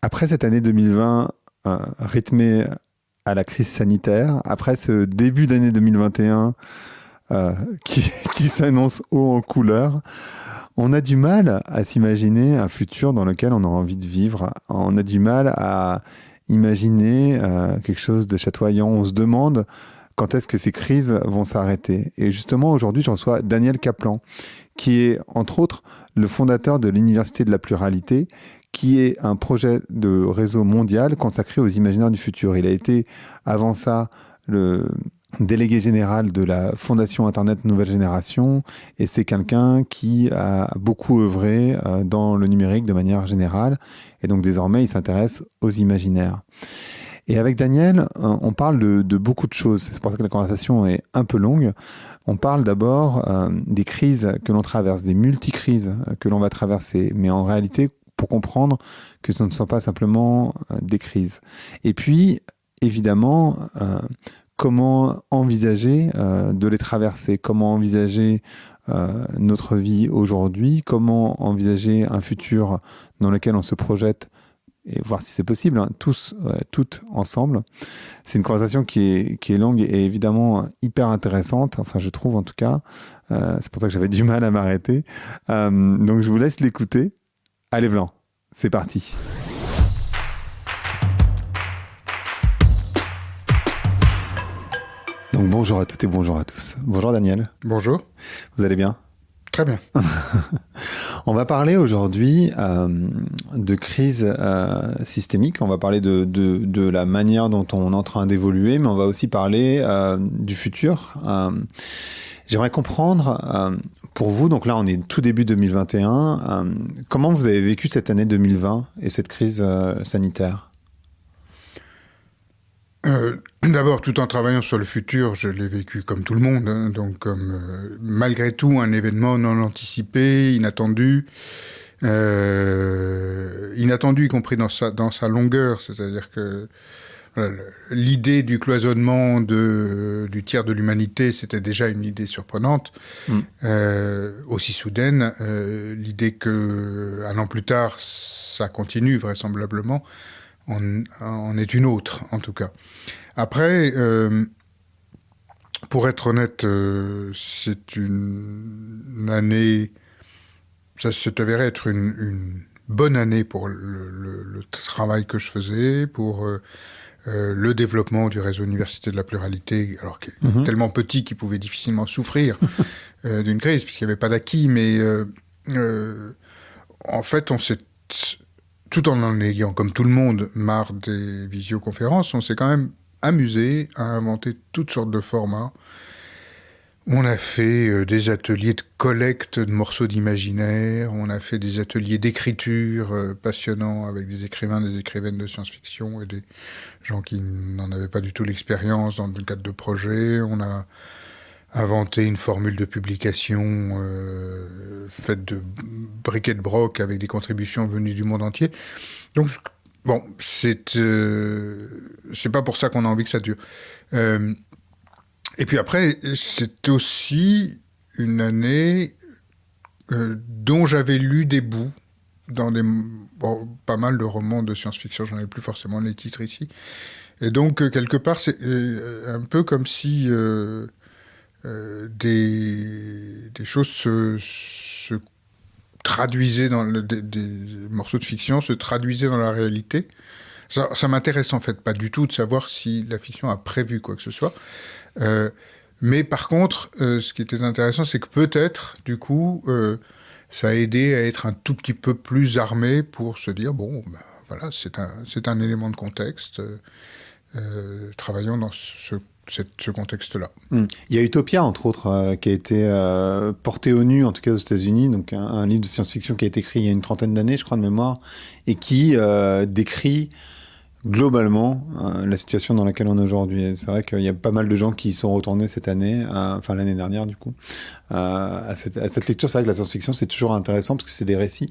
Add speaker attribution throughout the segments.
Speaker 1: Après cette année 2020 rythmée à la crise sanitaire, après ce début d'année 2021 euh, qui, qui s'annonce haut en couleur, on a du mal à s'imaginer un futur dans lequel on a envie de vivre. On a du mal à imaginer quelque chose de chatoyant. On se demande quand est-ce que ces crises vont s'arrêter. Et justement, aujourd'hui, je reçois Daniel Kaplan, qui est, entre autres, le fondateur de l'Université de la Pluralité, qui est un projet de réseau mondial consacré aux imaginaires du futur. Il a été, avant ça, le délégué général de la Fondation Internet Nouvelle Génération, et c'est quelqu'un qui a beaucoup œuvré dans le numérique de manière générale, et donc désormais il s'intéresse aux imaginaires. Et avec Daniel, on parle de beaucoup de choses. C'est pour ça que la conversation est un peu longue. On parle d'abord des crises que l'on traverse, des multi-crises que l'on va traverser, mais en réalité, pour comprendre que ce ne sont pas simplement des crises. Et puis, évidemment, comment envisager de les traverser, comment envisager notre vie aujourd'hui, comment envisager un futur dans lequel on se projette et voir si c'est possible, hein, tous, toutes ensemble. C'est une conversation qui est longue et évidemment hyper intéressante, enfin je trouve en tout cas. C'est pour ça que j'avais du mal à m'arrêter. Donc je vous laisse l'écouter. Allez Vlan, c'est parti. Donc bonjour à toutes et bonjour à tous. Bonjour Daniel.
Speaker 2: Bonjour.
Speaker 1: Vous allez bien ?
Speaker 2: Très bien.
Speaker 1: On va parler aujourd'hui de crise systémique. On va parler de la manière dont on est en train d'évoluer, mais on va aussi parler du futur. J'aimerais comprendre, pour vous, donc là on est tout début 2021, comment vous avez vécu cette année 2020 et cette crise sanitaire ?
Speaker 2: D'abord, tout en travaillant sur le futur, je l'ai vécu comme tout le monde, hein, donc comme malgré tout un événement non anticipé, inattendu, inattendu y compris dans sa longueur, c'est-à-dire que voilà, l'idée du cloisonnement du tiers de l'humanité, c'était déjà une idée surprenante, aussi soudaine. L'idée que un an plus tard, ça continue vraisemblablement, en est une autre, en tout cas. Après, pour être honnête, c'est une année... Ça s'est avéré être une bonne année pour le travail que je faisais, pour le développement du réseau Université de la Pluralité, alors qui est tellement petit qu'il pouvait difficilement souffrir d'une crise, puisqu'il n'y avait pas d'acquis, mais en fait, on s'est... Tout en ayant, comme tout le monde, marre des visioconférences, on s'est quand même amusé à inventer toutes sortes de formats. On a fait des ateliers de collecte de morceaux d'imaginaire, on a fait des ateliers d'écriture passionnants avec des écrivains, des écrivaines de science-fiction et des gens qui n'en avaient pas du tout l'expérience dans le cadre de projets. On a inventé une formule de publication faite de briquet de broc avec des contributions venues du monde entier. Donc, bon, c'est pas pour ça qu'on a envie que ça dure. Et puis après, c'est aussi une année dont j'avais lu des bouts dans pas mal de romans de science-fiction. J'en ai plus forcément les titres ici. Et donc, quelque part, c'est un peu comme si... des choses se traduisaient des morceaux de fiction se traduisaient dans la réalité. Ça m'intéresse en fait pas du tout de savoir si la fiction a prévu quoi que ce soit. Mais par contre, ce qui était intéressant, c'est que peut-être, du coup, ça a aidé à être un tout petit peu plus armé pour se dire, bon, ben, voilà, c'est un élément de contexte. Travaillons dans ce contexte-là.
Speaker 1: Il y a Utopia, entre autres, qui a été porté au nu, en tout cas aux États-Unis, donc un livre de science-fiction qui a été écrit il y a une trentaine d'années, je crois, de mémoire, et qui décrit globalement la situation dans laquelle on est aujourd'hui. C'est vrai qu'il y a pas mal de gens qui y sont retournés cette année, enfin l'année dernière du coup, à cette lecture. C'est vrai que la science-fiction, c'est toujours intéressant parce que c'est des récits.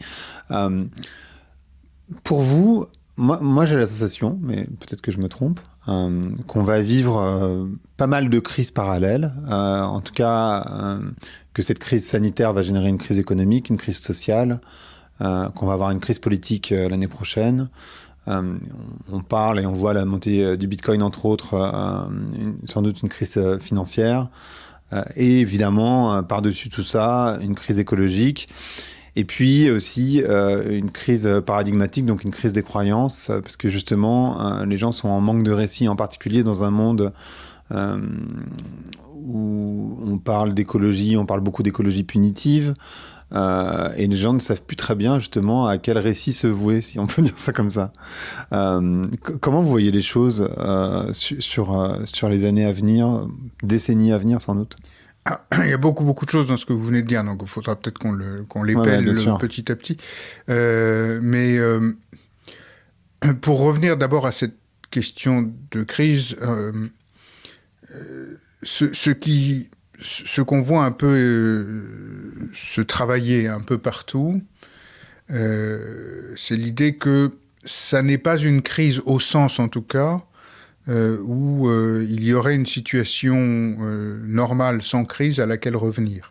Speaker 1: Pour vous, moi j'ai la sensation, mais peut-être que je me trompe, qu'on va vivre pas mal de crises parallèles. En tout cas, que cette crise sanitaire va générer une crise économique, une crise sociale, qu'on va avoir une crise politique l'année prochaine, On parle et on voit la montée du Bitcoin, entre autres, sans doute une crise financière. Et évidemment, par-dessus tout ça, une crise écologique. Et puis aussi une crise paradigmatique, donc une crise des croyances, parce que justement, les gens sont en manque de récits, en particulier dans un monde où on parle d'écologie, on parle beaucoup d'écologie punitive, et les gens ne savent plus très bien justement à quel récit se vouer, si on peut dire ça comme ça. Comment vous voyez les choses sur les années à venir, décennies à venir sans doute?
Speaker 2: Il y a beaucoup de choses dans ce que vous venez de dire, donc il faudra peut-être qu'on l'épelle petit à petit. Mais pour revenir d'abord à cette question de crise, ce qu'on voit un peu se travailler un peu partout, c'est l'idée que ça n'est pas une crise au sens, en tout cas, où il y aurait une situation normale sans crise à laquelle revenir.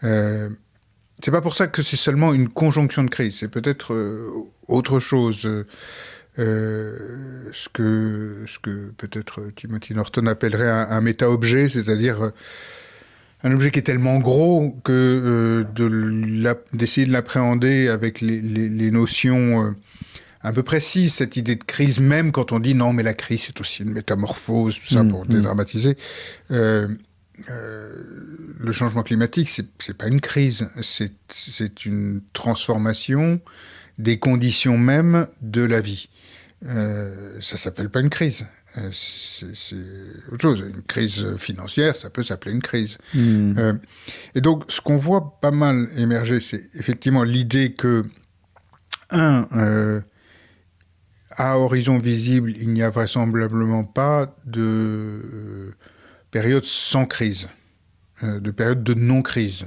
Speaker 2: C'est pas pour ça que c'est seulement une conjonction de crise, c'est peut-être autre chose. Ce que peut-être Timothy Norton appellerait un méta-objet, c'est-à-dire un objet qui est tellement gros que d'essayer de l'appréhender avec les notions un peu précises, cette idée de crise, même quand on dit non, mais la crise, c'est aussi une métamorphose, tout ça pour dédramatiser. Le changement climatique, c'est pas une crise, c'est une transformation des conditions mêmes de la vie. Ça s'appelle pas une crise. C'est autre chose. Une crise financière, ça peut s'appeler une crise. Et donc, ce qu'on voit pas mal émerger, c'est effectivement l'idée que, à horizon visible, il n'y a vraisemblablement pas de période sans crise, de période de non-crise.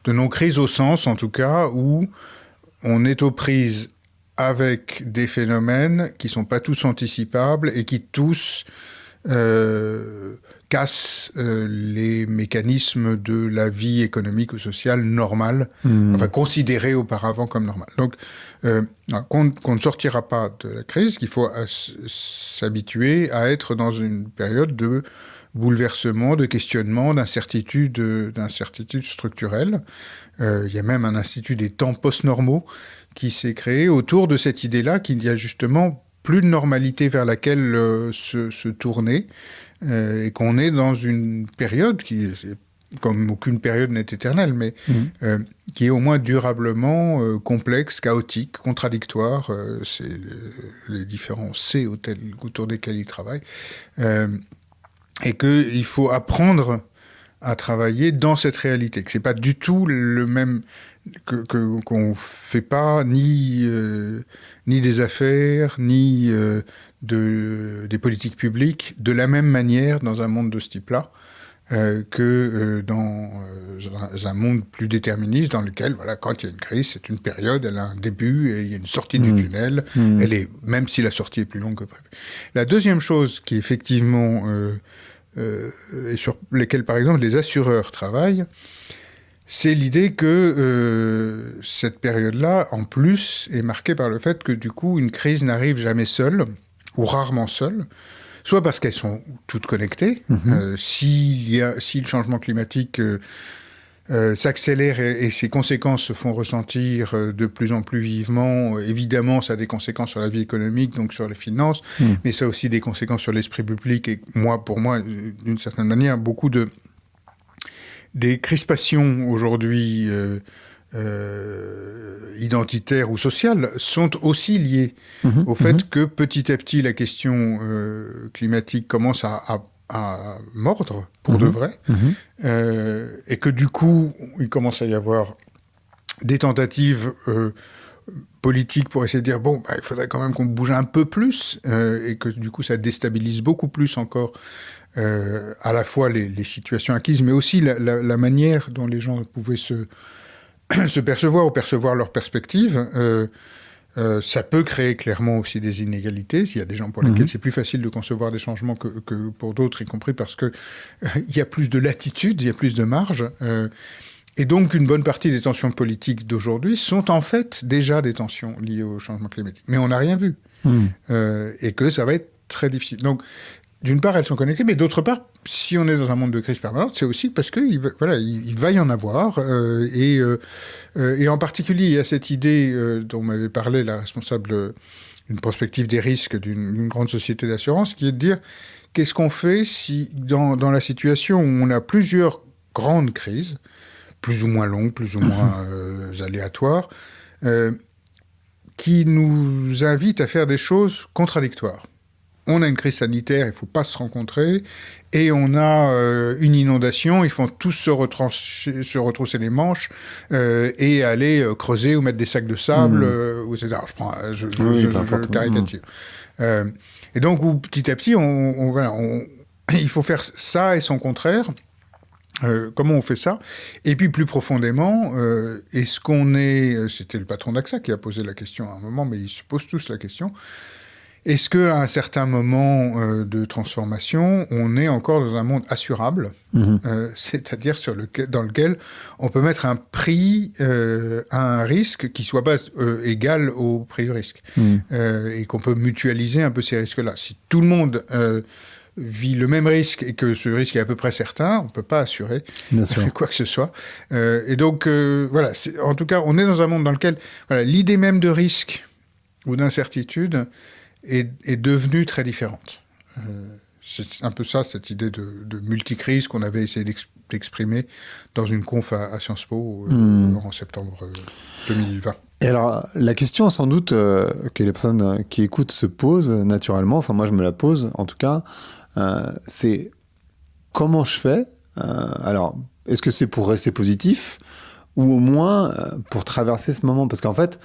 Speaker 2: De non-crise au sens, en tout cas, où on est aux prises avec des phénomènes qui ne sont pas tous anticipables et qui tous cassent les mécanismes de la vie économique ou sociale normale, enfin considérée auparavant comme normale. Donc, qu'on ne sortira pas de la crise, qu'il faut s'habituer à être dans une période de bouleversement, de questionnement, d'incertitude structurelle. Il y a même un institut des temps post-normaux qui s'est créé autour de cette idée-là qu'il y a justement plus de normalité vers laquelle se tourner et qu'on est dans une période qui, comme aucune période n'est éternelle, mais qui est au moins durablement complexe, chaotique, contradictoire. C'est les différents C autour desquels il travaille. Et qu'il faut apprendre à travailler dans cette réalité, que c'est pas du tout le même, qu'on fait pas ni des affaires, ni des politiques publiques de la même manière dans un monde de ce type-là que dans un monde plus déterministe dans lequel, voilà, quand il y a une crise, c'est une période, elle a un début et il y a une sortie du tunnel, elle est, même si la sortie est plus longue que prévu. La deuxième chose qui effectivement et sur lesquels, par exemple, les assureurs travaillent, c'est l'idée que cette période-là, en plus, est marquée par le fait que, du coup, une crise n'arrive jamais seule, ou rarement seule, soit parce qu'elles sont toutes connectées. Si le changement climatique s'accélère et ses conséquences se font ressentir de plus en plus vivement, évidemment, ça a des conséquences sur la vie économique, donc sur les finances, mais ça a aussi des conséquences sur l'esprit public. Et pour moi, d'une certaine manière, beaucoup des crispations aujourd'hui identitaires ou sociales sont aussi liées au fait que petit à petit, la question climatique commence à mordre, pour de vrai, et que du coup, il commence à y avoir des tentatives politiques pour essayer de dire, bon, il faudrait quand même qu'on bouge un peu plus, et que du coup, ça déstabilise beaucoup plus encore à la fois les situations acquises, mais aussi la manière dont les gens pouvaient se percevoir ou percevoir leurs perspectives. Ça peut créer clairement aussi des inégalités. S'il y a des gens pour lesquels c'est plus facile de concevoir des changements que pour d'autres, y compris parce que il y a plus de latitude, il y a plus de marge. Et donc, une bonne partie des tensions politiques d'aujourd'hui sont en fait déjà des tensions liées au changement climatique. Mais on n'a rien vu. et que ça va être très difficile. Donc, d'une part, elles sont connectées, mais d'autre part, si on est dans un monde de crise permanente, c'est aussi parce qu'il va y en avoir. Et en particulier, il y a cette idée dont m'avait parlé la responsable d'une prospective des risques d'une grande société d'assurance, qui est de dire qu'est-ce qu'on fait si, dans la situation où on a plusieurs grandes crises, plus ou moins longues, plus ou moins aléatoires, qui nous invitent à faire des choses contradictoires. On a une crise sanitaire, il ne faut pas se rencontrer, et on a une inondation, ils font tous se retrousser les manches et aller creuser ou mettre des sacs de sable, etc. Je caricature. Et donc, petit à petit, il faut faire ça et son contraire. Comment on fait ça? Et puis plus profondément, est-ce qu'on est... C'était le patron d'AXA qui a posé la question à un moment, mais ils se posent tous la question. Est-ce qu'à un certain moment de transformation, on est encore dans un monde assurable, c'est-à-dire dans lequel on peut mettre un prix à un risque qui ne soit pas égal au prix du risque, et qu'on peut mutualiser un peu ces risques-là. Si tout le monde vit le même risque et que ce risque est à peu près certain, on ne peut pas assurer quoi que ce soit. Et donc, voilà, en tout cas, on est dans un monde dans lequel l'idée même de risque ou d'incertitude est devenue très différente. C'est un peu ça, cette idée de multicrise qu'on avait essayé d'exprimer dans une conf à Sciences Po en septembre 2020.
Speaker 1: Et alors, la question sans doute que les personnes qui écoutent se posent naturellement, enfin moi je me la pose en tout cas, c'est comment je fais alors, est-ce que c'est pour rester positif ou au moins pour traverser ce moment? Parce qu'en fait,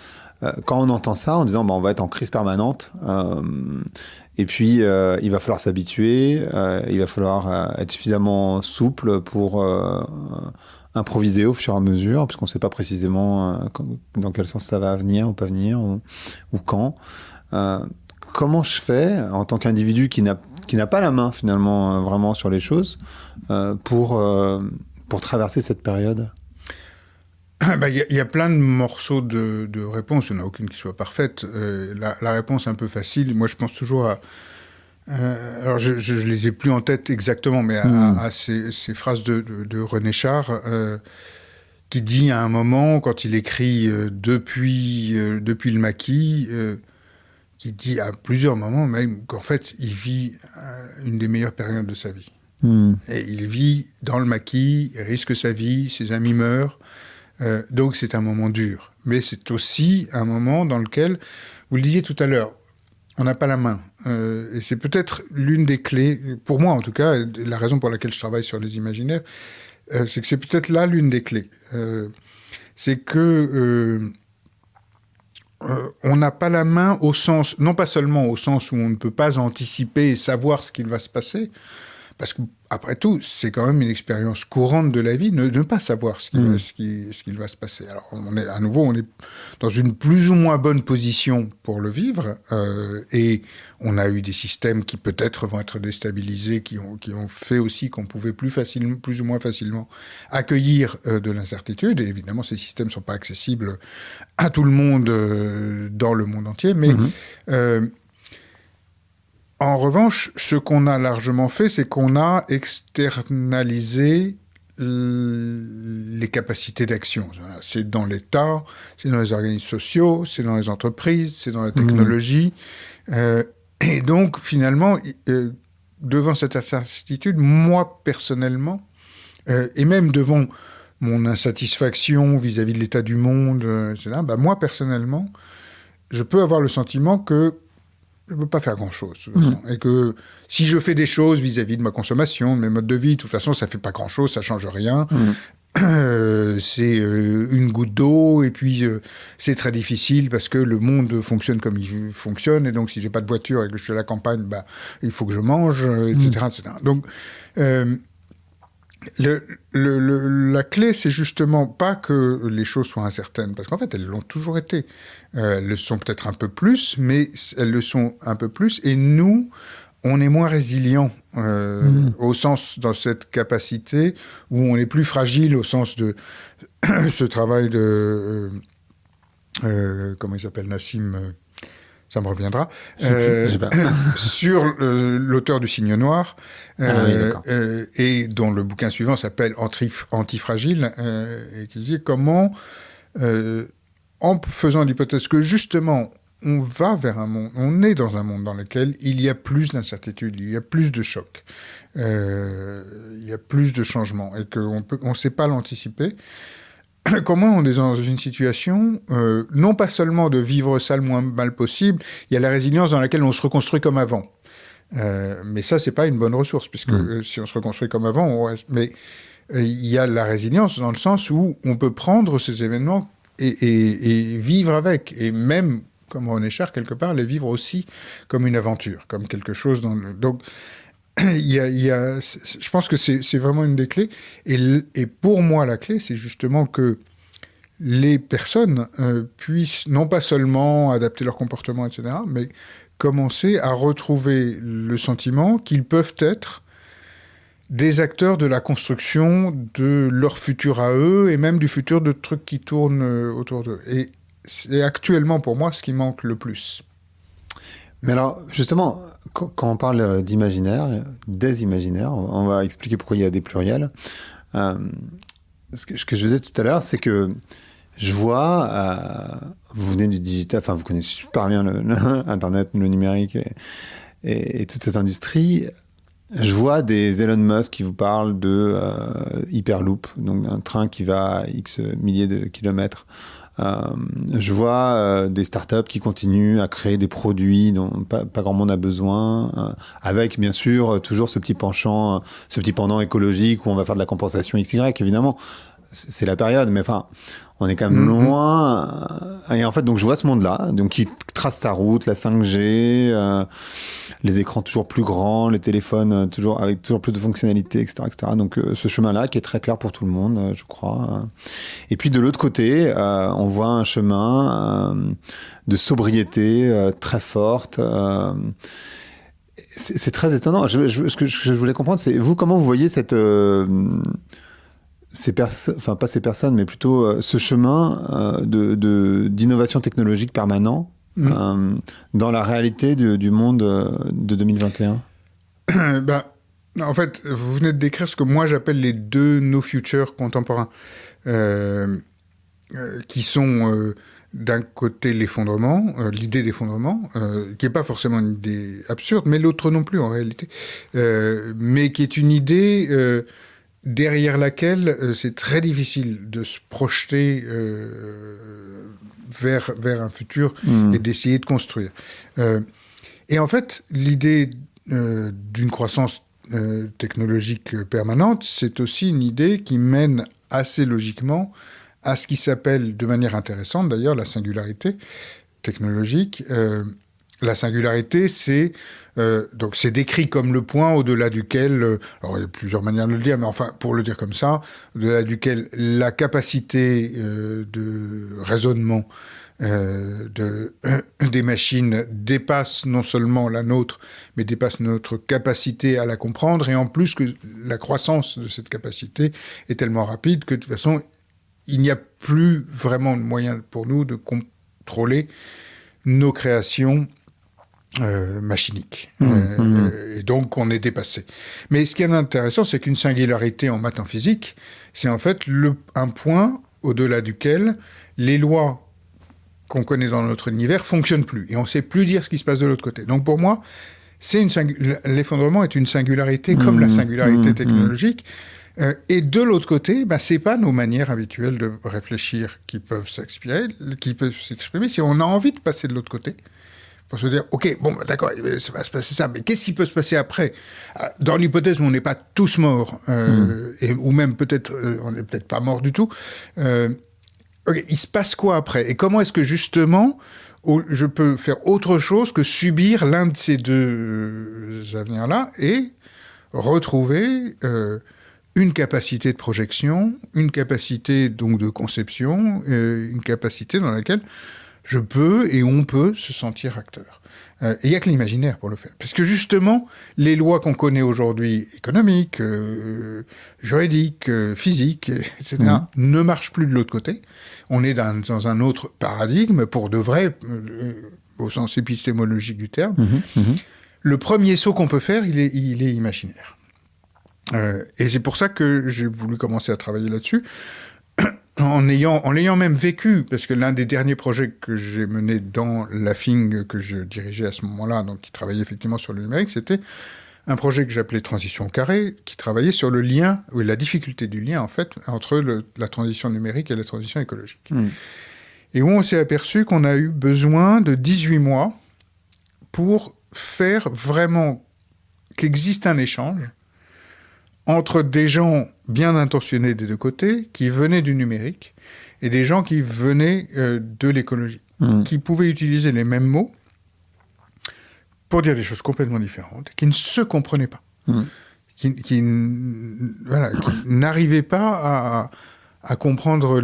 Speaker 1: quand on entend ça en disant on va être en crise permanente, et puis il va falloir s'habituer, il va falloir être suffisamment souple pour improviser au fur et à mesure, puisqu'on ne sait pas précisément dans quel sens ça va venir ou pas venir, ou quand. Comment je fais, en tant qu'individu qui n'a pas la main finalement vraiment sur les choses, pour traverser cette période?
Speaker 2: Il y a plein de morceaux de réponses, il n'y en a aucune qui soit parfaite. La réponse un peu facile, moi je pense toujours à... alors je ne les ai plus en tête exactement, mais à ces phrases de René Char, qui dit à un moment, quand il écrit depuis le maquis, qui dit à plusieurs moments même qu'en fait il vit une des meilleures périodes de sa vie. Et il vit dans le maquis, il risque sa vie, ses amis meurent. Donc c'est un moment dur, mais c'est aussi un moment dans lequel, vous le disiez tout à l'heure, on n'a pas la main. Et c'est peut-être l'une des clés, pour moi en tout cas, la raison pour laquelle je travaille sur les imaginaires, c'est que c'est peut-être là l'une des clés. C'est que on n'a pas la main au sens, non pas seulement au sens où on ne peut pas anticiper et savoir ce qu'il va se passer, parce qu'après tout, c'est quand même une expérience courante de la vie, ne pas savoir ce qu'il va se passer. Alors, on est dans une plus ou moins bonne position pour le vivre, et on a eu des systèmes qui peut-être vont être déstabilisés, qui ont fait aussi qu'on pouvait plus ou moins facilement accueillir de l'incertitude. Et évidemment, ces systèmes ne sont pas accessibles à tout le monde dans le monde entier, mais... En revanche, ce qu'on a largement fait, c'est qu'on a externalisé les capacités d'action. C'est dans l'État, c'est dans les organismes sociaux, c'est dans les entreprises, c'est dans la technologie. Et donc, finalement, devant cette incertitude, moi, personnellement, et même devant mon insatisfaction vis-à-vis de l'état du monde, etc., moi, personnellement, je peux avoir le sentiment que je ne peux pas faire grand-chose, de toute façon. Et que si je fais des choses vis-à-vis de ma consommation, de mes modes de vie, de toute façon, ça ne fait pas grand-chose, ça ne change rien. C'est une goutte d'eau, et puis c'est très difficile parce que le monde fonctionne comme il fonctionne, et donc si je n'ai pas de voiture et que je suis à la campagne, il faut que je mange, etc. etc. Donc, la clé, c'est justement pas que les choses soient incertaines, parce qu'en fait, elles l'ont toujours été. Elles le sont peut-être un peu plus, mais elles le sont un peu plus, et nous, on est moins résilients, au sens, dans cette capacité, où on est plus fragile au sens de ce travail de... comment il s'appelle, Nassim... ça me reviendra,
Speaker 1: J'ai pas.
Speaker 2: sur l'auteur du Cygne Noir,
Speaker 1: Oui, d'accord.
Speaker 2: et dont le bouquin suivant s'appelle Antifragile, et qui dit comment, en faisant l'hypothèse que justement, on va vers un monde, on est dans un monde dans lequel il y a plus d'incertitudes, il y a plus de chocs, il y a plus de changements, et qu'on ne sait pas l'anticiper. Comment on est dans une situation, non pas seulement de vivre ça le moins mal possible, il y a la résilience dans laquelle on se reconstruit comme avant. Mais ça, c'est pas une bonne ressource, puisque si on se reconstruit comme avant, on reste... Mais il y a la résilience dans le sens où on peut prendre ces événements et vivre avec, et même, comme René Char, quelque part, les vivre aussi comme une aventure, comme quelque chose dans le... Donc, je pense que c'est vraiment une des clés. Et pour moi, la clé, c'est justement que les personnes puissent non pas seulement adapter leur comportement, etc., mais commencer à retrouver le sentiment qu'ils peuvent être des acteurs de la construction de leur futur à eux, et même du futur de trucs qui tournent autour d'eux. Et c'est actuellement, pour moi, ce qui manque le plus.
Speaker 1: Mais alors, justement, quand on parle d'imaginaire, des imaginaires, on va expliquer pourquoi il y a des pluriels. Ce que je disais tout à l'heure, c'est que je vois, vous venez du digital, enfin vous connaissez super bien Internet, le numérique et toute cette industrie. Je vois des Elon Musk qui vous parlent de Hyperloop, donc un train qui va à X milliers de kilomètres. Je vois des startups qui continuent à créer des produits dont pas grand monde a besoin, avec bien sûr toujours ce petit penchant, ce petit pendant écologique où on va faire de la compensation XY, évidemment. C'est la période, mais enfin, on est quand même loin. Et en fait, donc je vois ce monde-là, donc qui trace sa route, la 5G, les écrans toujours plus grands, les téléphones toujours avec toujours plus de fonctionnalités, etc., etc. Donc ce chemin-là qui est très clair pour tout le monde, je crois. Et puis de l'autre côté, on voit un chemin de sobriété très forte. C'est très étonnant. Ce que je voulais comprendre, c'est vous, comment vous voyez cette enfin pas ces personnes, mais plutôt ce chemin d'innovation technologique permanent dans la réalité du monde de 2021.
Speaker 2: En fait, vous venez de décrire ce que moi j'appelle les deux no future contemporains, qui sont d'un côté l'effondrement, l'idée d'effondrement, qui n'est pas forcément une idée absurde, mais l'autre non plus en réalité, mais qui est une idée derrière laquelle c'est très difficile de se projeter vers un futur et d'essayer de construire. Et en fait, l'idée d'une croissance technologique permanente, c'est aussi une idée qui mène assez logiquement à ce qui s'appelle, de manière intéressante d'ailleurs, la singularité technologique. La singularité, c'est décrit comme le point au-delà duquel, alors il y a plusieurs manières de le dire, mais enfin, pour le dire comme ça, au-delà duquel la capacité de raisonnement des machines dépasse non seulement la nôtre, mais dépasse notre capacité à la comprendre, et en plus que la croissance de cette capacité est tellement rapide que de toute façon, il n'y a plus vraiment de moyen pour nous de contrôler nos créations machiniques. Et donc, on est dépassé. Mais ce qui est intéressant, c'est qu'une singularité en maths en physique, c'est en fait un point au-delà duquel les lois qu'on connaît dans notre univers fonctionnent plus. Et on ne sait plus dire ce qui se passe de l'autre côté. Donc, pour moi, l'effondrement est une singularité comme la singularité technologique. Et de l'autre côté, c'est pas nos manières habituelles de réfléchir qui peuvent s'exprimer. Si on a envie de passer de l'autre côté, pour se dire, ok, bon, d'accord, ça va se passer ça, mais qu'est-ce qui peut se passer après? Dans l'hypothèse où on n'est pas tous morts, ou même peut-être, on n'est peut-être pas morts du tout, okay, il se passe quoi après? Et comment est-ce que justement, je peux faire autre chose que subir l'un de ces deux avenirs-là et retrouver une capacité de projection, une capacité donc de conception, une capacité dans laquelle je peux et on peut se sentir acteur. Et il n'y a que l'imaginaire pour le faire. Parce que justement, les lois qu'on connaît aujourd'hui, économiques, juridiques, physiques, etc., ne marchent plus de l'autre côté. On est dans un autre paradigme pour de vrai, au sens épistémologique du terme. Le premier saut qu'on peut faire, il est imaginaire. Et c'est pour ça que j'ai voulu commencer à travailler là-dessus, en l'ayant même vécu, parce que l'un des derniers projets que j'ai mené dans l'AFING que je dirigeais à ce moment-là, donc qui travaillait effectivement sur le numérique, c'était un projet que j'appelais Transition Carré, qui travaillait sur le lien, ou la difficulté du lien, en fait, entre la transition numérique et la transition écologique. Et où on s'est aperçu qu'on a eu besoin de 18 mois pour faire vraiment qu'existe un échange entre des gens bien intentionnés des deux côtés, qui venaient du numérique, et des gens qui venaient de l'écologie, qui pouvaient utiliser les mêmes mots pour dire des choses complètement différentes, qui ne se comprenaient pas, qui n'arrivaient pas à comprendre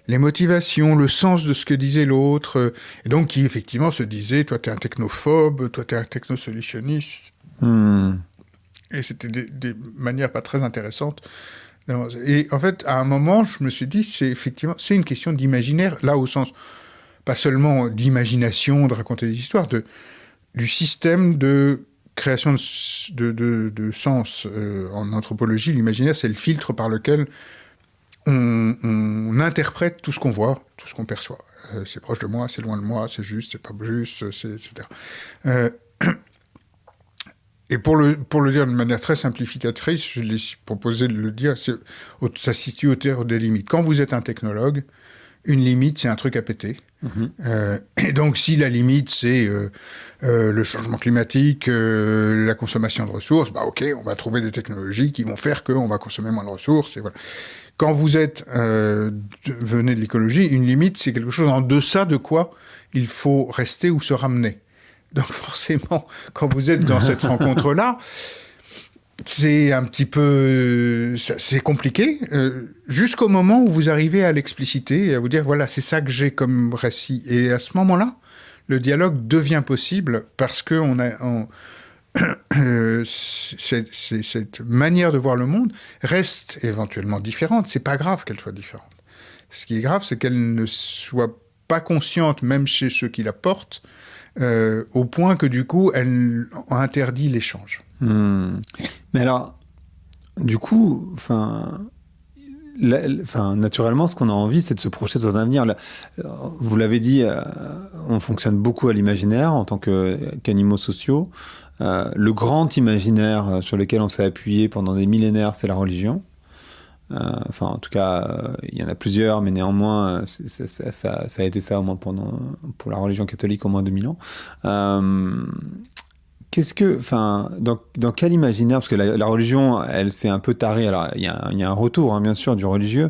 Speaker 2: les motivations, le sens de ce que disait l'autre, et donc qui effectivement se disaient « toi t'es un technophobe, toi t'es un technosolutionniste ». Et c'était des manières pas très intéressantes. Et en fait, à un moment, je me suis dit, c'est une question d'imaginaire, là au sens, pas seulement d'imagination, de raconter des histoires, du système de création de sens. En anthropologie, l'imaginaire, c'est le filtre par lequel on interprète tout ce qu'on voit, tout ce qu'on perçoit. C'est proche de moi, c'est loin de moi, c'est juste, c'est pas juste, etc. Et pour le dire de manière très simplificatrice, je l'ai proposé de le dire, ça se situe au terme des limites. Quand vous êtes un technologue, une limite, c'est un truc à péter. Et donc, si la limite, c'est le changement climatique, la consommation de ressources, bah ok, on va trouver des technologies qui vont faire qu'on va consommer moins de ressources. Et voilà. Quand vous venez de l'écologie, une limite, c'est quelque chose en deçà de quoi il faut rester ou se ramener. Donc forcément, quand vous êtes dans cette rencontre-là, c'est un petit peu... c'est compliqué, jusqu'au moment où vous arrivez à l'expliciter et à vous dire, voilà, c'est ça que j'ai comme récit. Et à ce moment-là, le dialogue devient possible parce que cette manière de voir le monde reste éventuellement différente. C'est pas grave qu'elle soit différente. Ce qui est grave, c'est qu'elle ne soit pas consciente, même chez ceux qui la portent, au point que du coup, elle interdit l'échange.
Speaker 1: Mais alors, du coup, naturellement, ce qu'on a envie, c'est de se projeter dans un avenir. Vous l'avez dit, on fonctionne beaucoup à l'imaginaire en tant qu'animaux sociaux. Le grand imaginaire sur lequel on s'est appuyé pendant des millénaires, c'est la religion. En tout cas, il y en a plusieurs, mais néanmoins, ça a été ça au moins pour la religion catholique au moins 2000 ans. Dans quel imaginaire, parce que la religion, elle s'est un peu tarée. Alors, il y a un retour, hein, bien sûr, du religieux,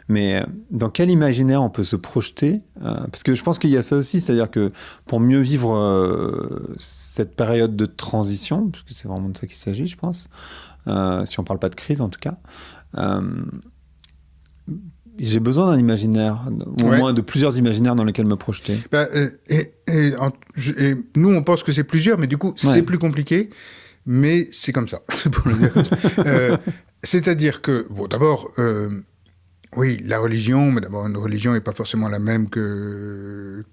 Speaker 1: mais dans quel imaginaire on peut se projeter parce que je pense qu'il y a ça aussi, c'est-à-dire que pour mieux vivre cette période de transition, parce que c'est vraiment de ça qu'il s'agit, je pense, si on parle pas de crise en tout cas. J'ai besoin d'un imaginaire, ou au moins de plusieurs imaginaires dans lesquels me projeter.
Speaker 2: Et nous, on pense que c'est plusieurs, mais du coup, c'est plus compliqué, mais c'est comme ça, pour le dire. C'est-à-dire que, bon, d'abord, oui, la religion, mais d'abord, une religion n'est pas forcément la même qu'une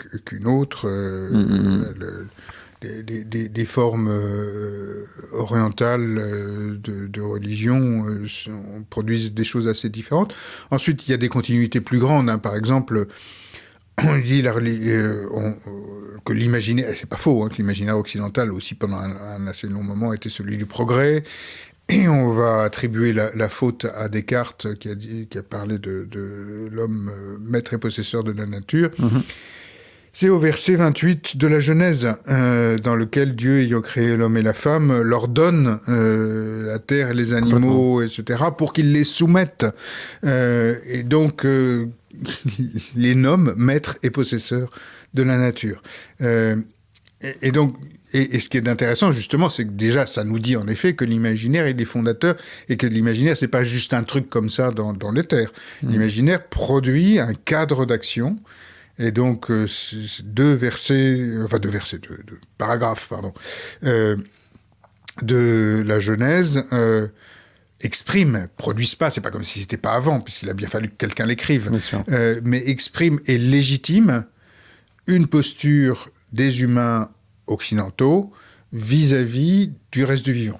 Speaker 2: autre. Des formes orientales de religion produisent des choses assez différentes. Ensuite, il y a des continuités plus grandes. Hein. Par exemple, on dit que l'imaginaire, c'est pas faux, hein, que l'imaginaire occidental aussi pendant un assez long moment était celui du progrès. Et on va attribuer la faute à Descartes qui a parlé de l'homme maître et possesseur de la nature. C'est au verset 28 de la Genèse, dans lequel Dieu, ayant créé l'homme et la femme, leur donne la terre et les animaux, etc., pour qu'ils les soumettent. Et donc, les nomme maîtres et possesseurs de la nature. Et donc, et ce qui est intéressant, justement, c'est que déjà, ça nous dit en effet que l'imaginaire est fondateur, et que l'imaginaire, c'est pas juste un truc comme ça dans l'éther. L'imaginaire produit un cadre d'action. Et donc, deux paragraphes, de la Genèse produisent pas, c'est pas comme si c'était pas avant, puisqu'il a bien fallu que quelqu'un l'écrive, mais exprime et légitime une posture des humains occidentaux vis-à-vis du reste du vivant,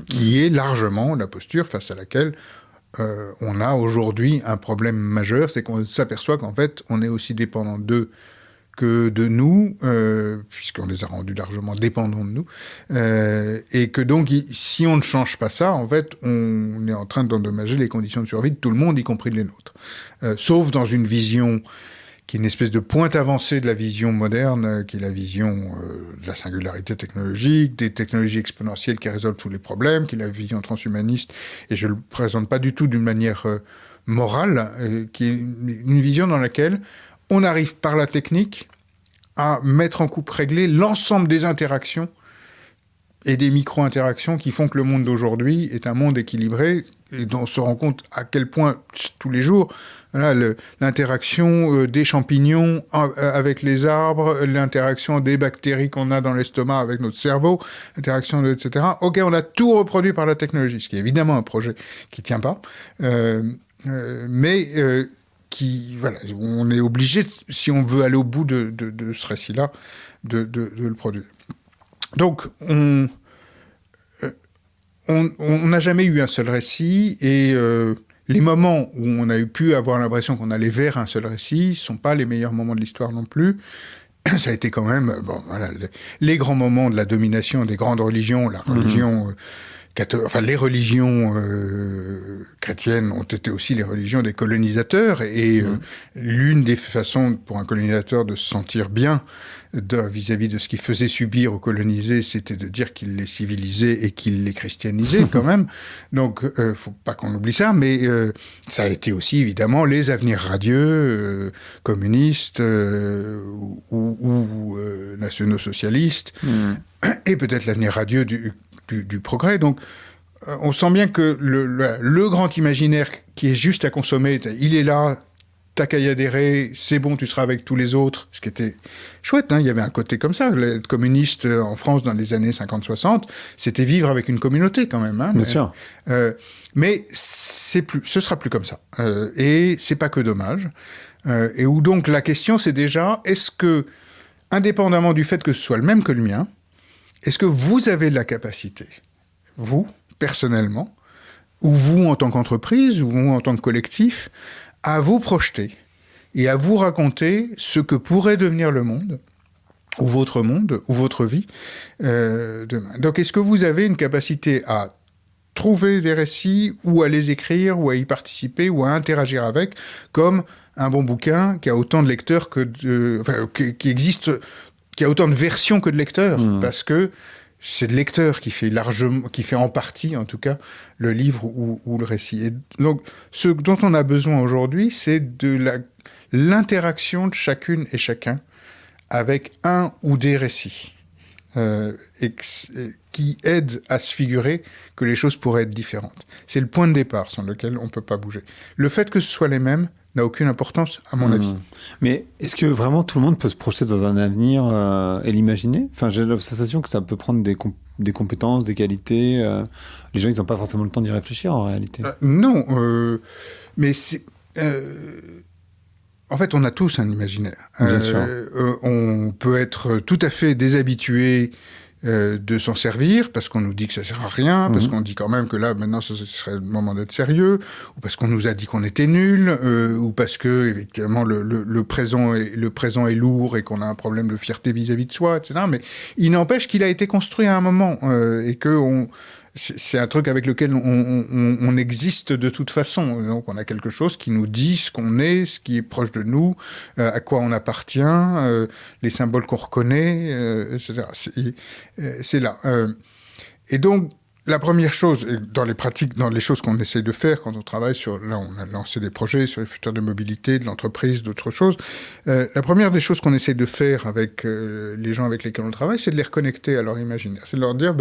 Speaker 2: qui est largement la posture face à laquelle on a aujourd'hui un problème majeur, c'est qu'on s'aperçoit qu'en fait, on est aussi dépendant d'eux que de nous, puisqu'on les a rendus largement dépendants de nous, et que donc, si on ne change pas ça, en fait, on est en train d'endommager les conditions de survie de tout le monde, y compris les nôtres. Sauf dans une vision qui est une espèce de pointe avancée de la vision moderne, qui est la vision de la singularité technologique, des technologies exponentielles qui résolvent tous les problèmes, qui est la vision transhumaniste, et je ne le présente pas du tout d'une manière morale, qui est une vision dans laquelle on arrive par la technique à mettre en coupe réglée l'ensemble des interactions et des micro-interactions qui font que le monde d'aujourd'hui est un monde équilibré, et dont on se rend compte à quel point, tous les jours, voilà, l'interaction des champignons avec les arbres, l'interaction des bactéries qu'on a dans l'estomac avec notre cerveau, l'interaction, etc. Ok, on a tout reproduit par la technologie, ce qui est évidemment un projet qui ne tient pas, mais qui, voilà, on est obligé, si on veut aller au bout de ce récit-là, de le produire. Donc, on n'a jamais eu un seul récit, et les moments où on a pu avoir l'impression qu'on allait vers un seul récit ne sont pas les meilleurs moments de l'histoire non plus. Ça a été quand même voilà, les grands moments de la domination des grandes religions, la religion... les religions chrétiennes ont été aussi les religions des colonisateurs, et l'une des façons pour un colonisateur de se sentir bien vis-à-vis de ce qu'il faisait subir aux colonisés, c'était de dire qu'il les civilisait et qu'il les christianisait quand même. Donc, faut pas qu'on oublie ça, mais ça a été aussi évidemment les avenirs radieux, communistes ou nationaux-socialistes, et peut-être l'avenir radieux du progrès. Donc, on sent bien que le grand imaginaire qui est juste à consommer, il est là, t'as qu'à y adhérer, c'est bon, tu seras avec tous les autres, ce qui était chouette, hein, il y avait un côté comme ça. Être communiste en France dans les années 50-60, c'était vivre avec une communauté quand même. Hein,
Speaker 1: Bien sûr.
Speaker 2: Mais ce sera plus comme ça. Et c'est pas que dommage. Et où donc la question, c'est déjà, est-ce que, indépendamment du fait que ce soit le même que le mien, est-ce que vous avez la capacité, vous, personnellement, ou vous en tant qu'entreprise, ou vous en tant que collectif, à vous projeter et à vous raconter ce que pourrait devenir le monde, ou votre vie, demain. Donc, est-ce que vous avez une capacité à trouver des récits, ou à les écrire, ou à y participer, ou à interagir avec, comme un bon bouquin qui a autant de lecteurs qui existe... qui a autant de versions que de lecteurs, parce que c'est le lecteur qui fait en partie, en tout cas, le livre ou le récit. Et donc, ce dont on a besoin aujourd'hui, c'est de l'interaction de chacune et chacun avec un ou des récits, qui aident à se figurer que les choses pourraient être différentes. C'est le point de départ sur lequel on ne peut pas bouger. Le fait que ce soit les mêmes n'a aucune importance, à mon avis.
Speaker 1: Mais est-ce que vraiment tout le monde peut se projeter dans un avenir et l'imaginer ? Enfin, j'ai la sensation que ça peut prendre des compétences, des qualités. Les gens, ils n'ont pas forcément le temps d'y réfléchir, en réalité.
Speaker 2: Non, mais c'est... en fait, on a tous un imaginaire.
Speaker 1: Bien sûr.
Speaker 2: On peut être tout à fait déshabitué de s'en servir, parce qu'on nous dit que ça sert à rien, parce qu'on dit quand même que là, maintenant, ce serait le moment d'être sérieux, ou parce qu'on nous a dit qu'on était nuls, ou parce que, effectivement, le présent est lourd et qu'on a un problème de fierté vis-à-vis de soi, etc. Mais il n'empêche qu'il a été construit à un moment, et que c'est un truc avec lequel on existe de toute façon. Donc, on a quelque chose qui nous dit ce qu'on est, ce qui est proche de nous, à quoi on appartient, les symboles qu'on reconnaît, etc. C'est là. Et donc, la première chose, dans les pratiques, dans les choses qu'on essaye de faire quand on travaille là, on a lancé des projets sur les futurs de mobilité, de l'entreprise, d'autres choses. La première des choses qu'on essaye de faire avec les gens avec lesquels on travaille, c'est de les reconnecter à leur imaginaire. C'est de leur dire,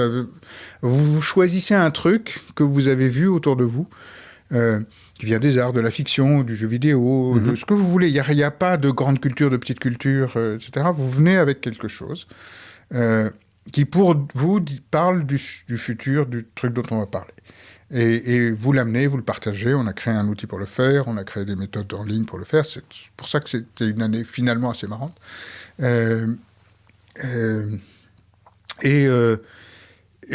Speaker 2: vous choisissez un truc que vous avez vu autour de vous, qui vient des arts, de la fiction, du jeu vidéo, de ce que vous voulez. Il n'y a pas de grande culture, de petite culture, etc. Vous venez avec quelque chose qui, pour vous, parle du futur, du truc dont on va parler. Et vous l'amenez, vous le partagez. On a créé un outil pour le faire, on a créé des méthodes en ligne pour le faire. C'est pour ça que c'était une année finalement assez marrante. Et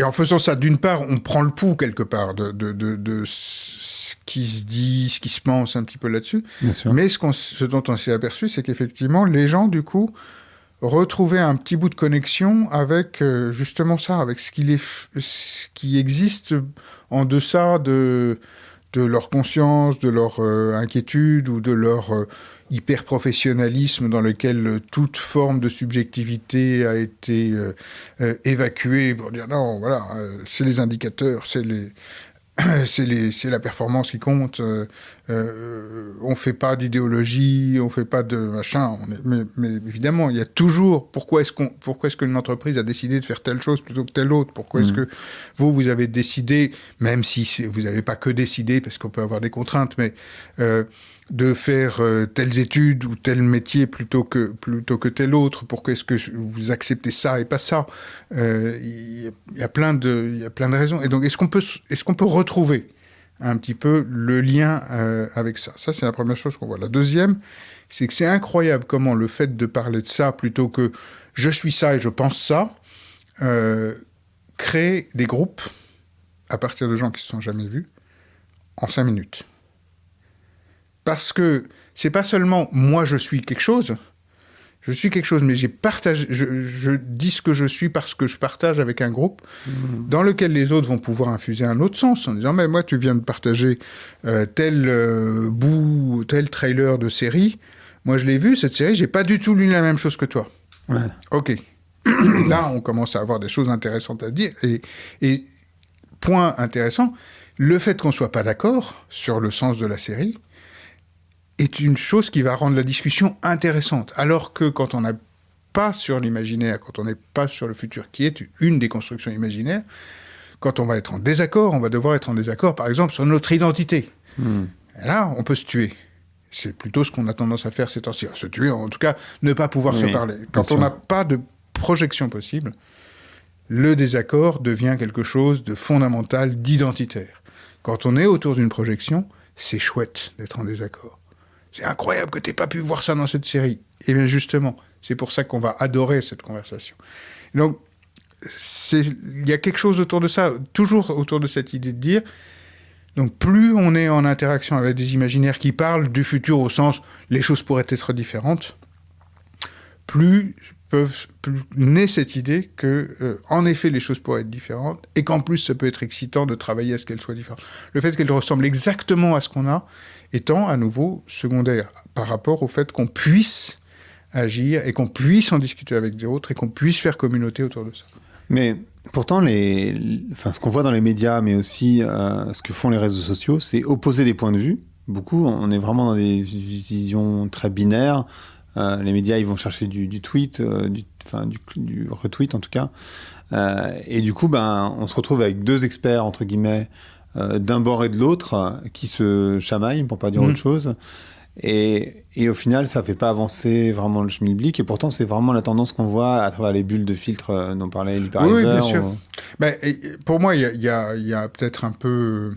Speaker 2: en faisant ça, d'une part, on prend le pouls quelque part de ce qui se dit, ce qui se pense un petit peu là-dessus. Mais ce dont on s'est aperçu, c'est qu'effectivement, les gens, du coup, retrouvaient un petit bout de connexion avec justement ça, avec ce qui existe en deçà de leur conscience, de leur inquiétude ou de leur hyper-professionnalisme dans lequel toute forme de subjectivité a été évacuée pour dire non, voilà, c'est les indicateurs, c'est la performance qui compte. On fait pas d'idéologie, on fait pas de machin. Mais évidemment, il y a toujours pourquoi est-ce qu'une entreprise a décidé de faire telle chose plutôt que telle autre. Pourquoi est-ce que vous avez décidé, même si vous n'avez pas que décidé, parce qu'on peut avoir des contraintes, mais de faire telles études ou tel métier plutôt que tel autre. Pourquoi est-ce que vous acceptez ça et pas ça? Il y a plein de raisons. Et donc, est-ce qu'on peut retrouver un petit peu le lien avec ça? Ça, c'est la première chose qu'on voit. La deuxième, c'est que c'est incroyable comment le fait de parler de ça plutôt que « je suis ça et je pense ça » crée des groupes à partir de gens qui ne se sont jamais vus en 5 minutes. Parce que c'est pas seulement moi je suis quelque chose, mais je dis ce que je suis parce que je partage avec un groupe dans lequel les autres vont pouvoir infuser un autre sens en disant mais moi tu viens de partager tel trailer de série, moi je l'ai vu cette série, j'ai pas du tout lu la même chose que toi.
Speaker 1: Ouais.
Speaker 2: Ok. Et là on commence à avoir des choses intéressantes à dire et point intéressant, le fait qu'on soit pas d'accord sur le sens de la série est une chose qui va rendre la discussion intéressante. Alors que quand on n'est pas sur l'imaginaire, quand on n'est pas sur le futur, qui est une des constructions imaginaires, quand on va être en désaccord, on va devoir être en désaccord, par exemple, sur notre identité. Et là, on peut se tuer. C'est plutôt ce qu'on a tendance à faire ces temps-ci. Se tuer, en tout cas, ne pas pouvoir se parler. Quand on n'a pas de projection possible, le désaccord devient quelque chose de fondamental, d'identitaire. Quand on est autour d'une projection, c'est chouette d'être en désaccord. C'est incroyable que tu n'aies pas pu voir ça dans cette série. Eh bien, justement, c'est pour ça qu'on va adorer cette conversation. Donc, il y a quelque chose autour de ça, toujours autour de cette idée de dire, donc plus on est en interaction avec des imaginaires qui parlent du futur au sens « les choses pourraient être différentes », plus naît cette idée que, en effet, les choses pourraient être différentes et qu'en plus, ça peut être excitant de travailler à ce qu'elles soient différentes. Le fait qu'elles ressemblent exactement à ce qu'on a étant à nouveau secondaire par rapport au fait qu'on puisse agir et qu'on puisse en discuter avec d'autres et qu'on puisse faire communauté autour de ça.
Speaker 1: Mais pourtant, ce qu'on voit dans les médias, mais aussi ce que font les réseaux sociaux, c'est opposer des points de vue. Beaucoup, on est vraiment dans des visions très binaires. Les médias, ils vont chercher du tweet, du retweet en tout cas. Et du coup, on se retrouve avec deux experts, entre guillemets, d'un bord et de l'autre, qui se chamaillent, pour pas dire autre chose. Et au final, ça fait pas avancer vraiment le schmilblick. Et pourtant, c'est vraiment la tendance qu'on voit à travers les bulles de filtre dont parlait l'hyperviseur.
Speaker 2: Oui, bien sûr. Pour moi, il y a peut-être un peu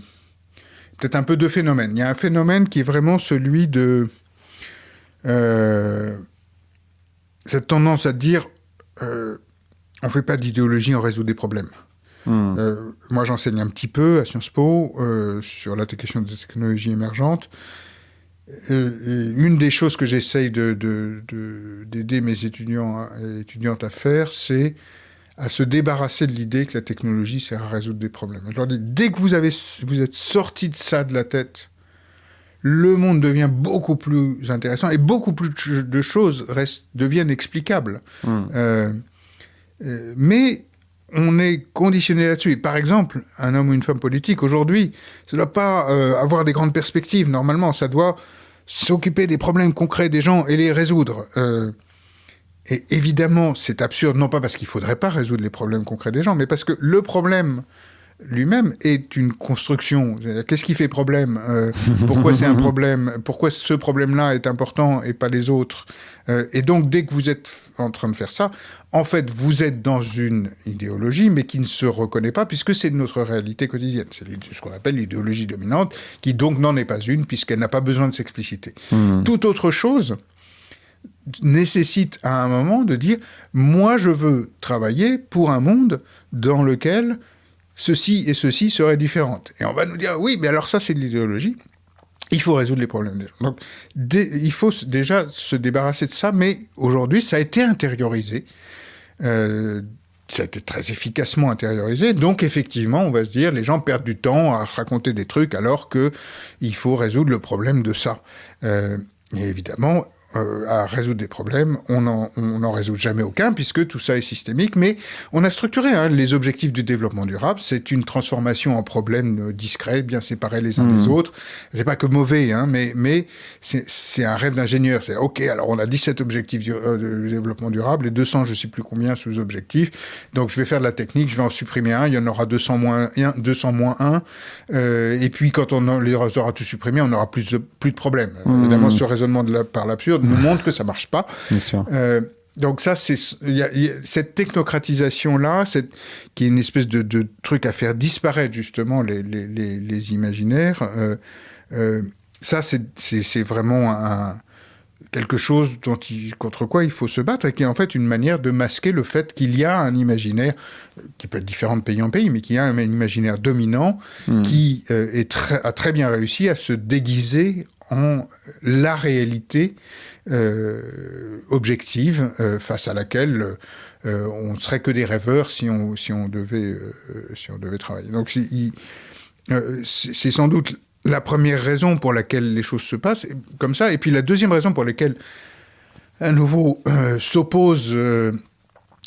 Speaker 2: deux phénomènes. Il y a un phénomène qui est vraiment celui de cette tendance à dire on fait pas d'idéologie, on résout des problèmes. Moi, j'enseigne un petit peu à Sciences Po sur la question des technologies émergentes. Et une des choses que j'essaye d'aider mes étudiants et étudiantes à faire, c'est à se débarrasser de l'idée que la technologie sert à résoudre des problèmes. Je leur dis, dès que vous êtes sortis de ça de la tête, le monde devient beaucoup plus intéressant et beaucoup plus de choses deviennent explicables. Mais on est conditionné là-dessus. Et par exemple, un homme ou une femme politique, aujourd'hui, ça ne doit pas avoir des grandes perspectives. Normalement, ça doit s'occuper des problèmes concrets des gens et les résoudre. Et évidemment, c'est absurde, non pas parce qu'il ne faudrait pas résoudre les problèmes concrets des gens, mais parce que le problème lui-même est une construction. Qu'est-ce qui fait problème ? Pourquoi c'est un problème ? Pourquoi ce problème-là est important et pas les autres ? Et donc, dès que vous êtes en train de faire ça, en fait, vous êtes dans une idéologie, mais qui ne se reconnaît pas, puisque c'est notre réalité quotidienne. C'est ce qu'on appelle l'idéologie dominante, qui donc n'en est pas une, puisqu'elle n'a pas besoin de s'expliciter. Toute autre chose nécessite à un moment de dire « moi, je veux travailler pour un monde dans lequel ceci et ceci seraient différentes ». Et on va nous dire « oui, mais alors ça, c'est de l'idéologie ». Il faut résoudre les problèmes des gens. Donc, il faut déjà se débarrasser de ça, mais aujourd'hui, ça a été intériorisé. Ça a été très efficacement intériorisé. Donc, effectivement, on va se dire, les gens perdent du temps à raconter des trucs alors qu'il faut résoudre le problème de ça. Et évidemment, à résoudre des problèmes, on n'en résout jamais aucun, puisque tout ça est systémique, mais on a structuré les objectifs du développement durable, c'est une transformation en problèmes discrets, bien séparés les uns des autres. C'est pas que mauvais, mais c'est un rêve d'ingénieur. C'est ok, alors on a 17 objectifs de développement durable, et 200, je sais plus combien, sous-objectifs, donc je vais faire de la technique, je vais en supprimer un, il y en aura 200 moins 1, et puis quand on les aura tous supprimés, on n'aura plus de problèmes. Évidemment, ce raisonnement par l'absurde nous montre que ça marche pas.
Speaker 1: Bien sûr.
Speaker 2: Donc ça, y a cette technocratisation-là, qui est une espèce de truc à faire disparaître justement les imaginaires, ça c'est vraiment quelque chose contre quoi il faut se battre, et qui est en fait une manière de masquer le fait qu'il y a un imaginaire, qui peut être différent de pays en pays, mais qu'il y a un imaginaire dominant qui a très bien réussi à se déguiser en la réalité objective face à laquelle on ne serait que des rêveurs si on devait travailler. Donc c'est sans doute la première raison pour laquelle les choses se passent comme ça. Et puis la deuxième raison pour laquelle à nouveau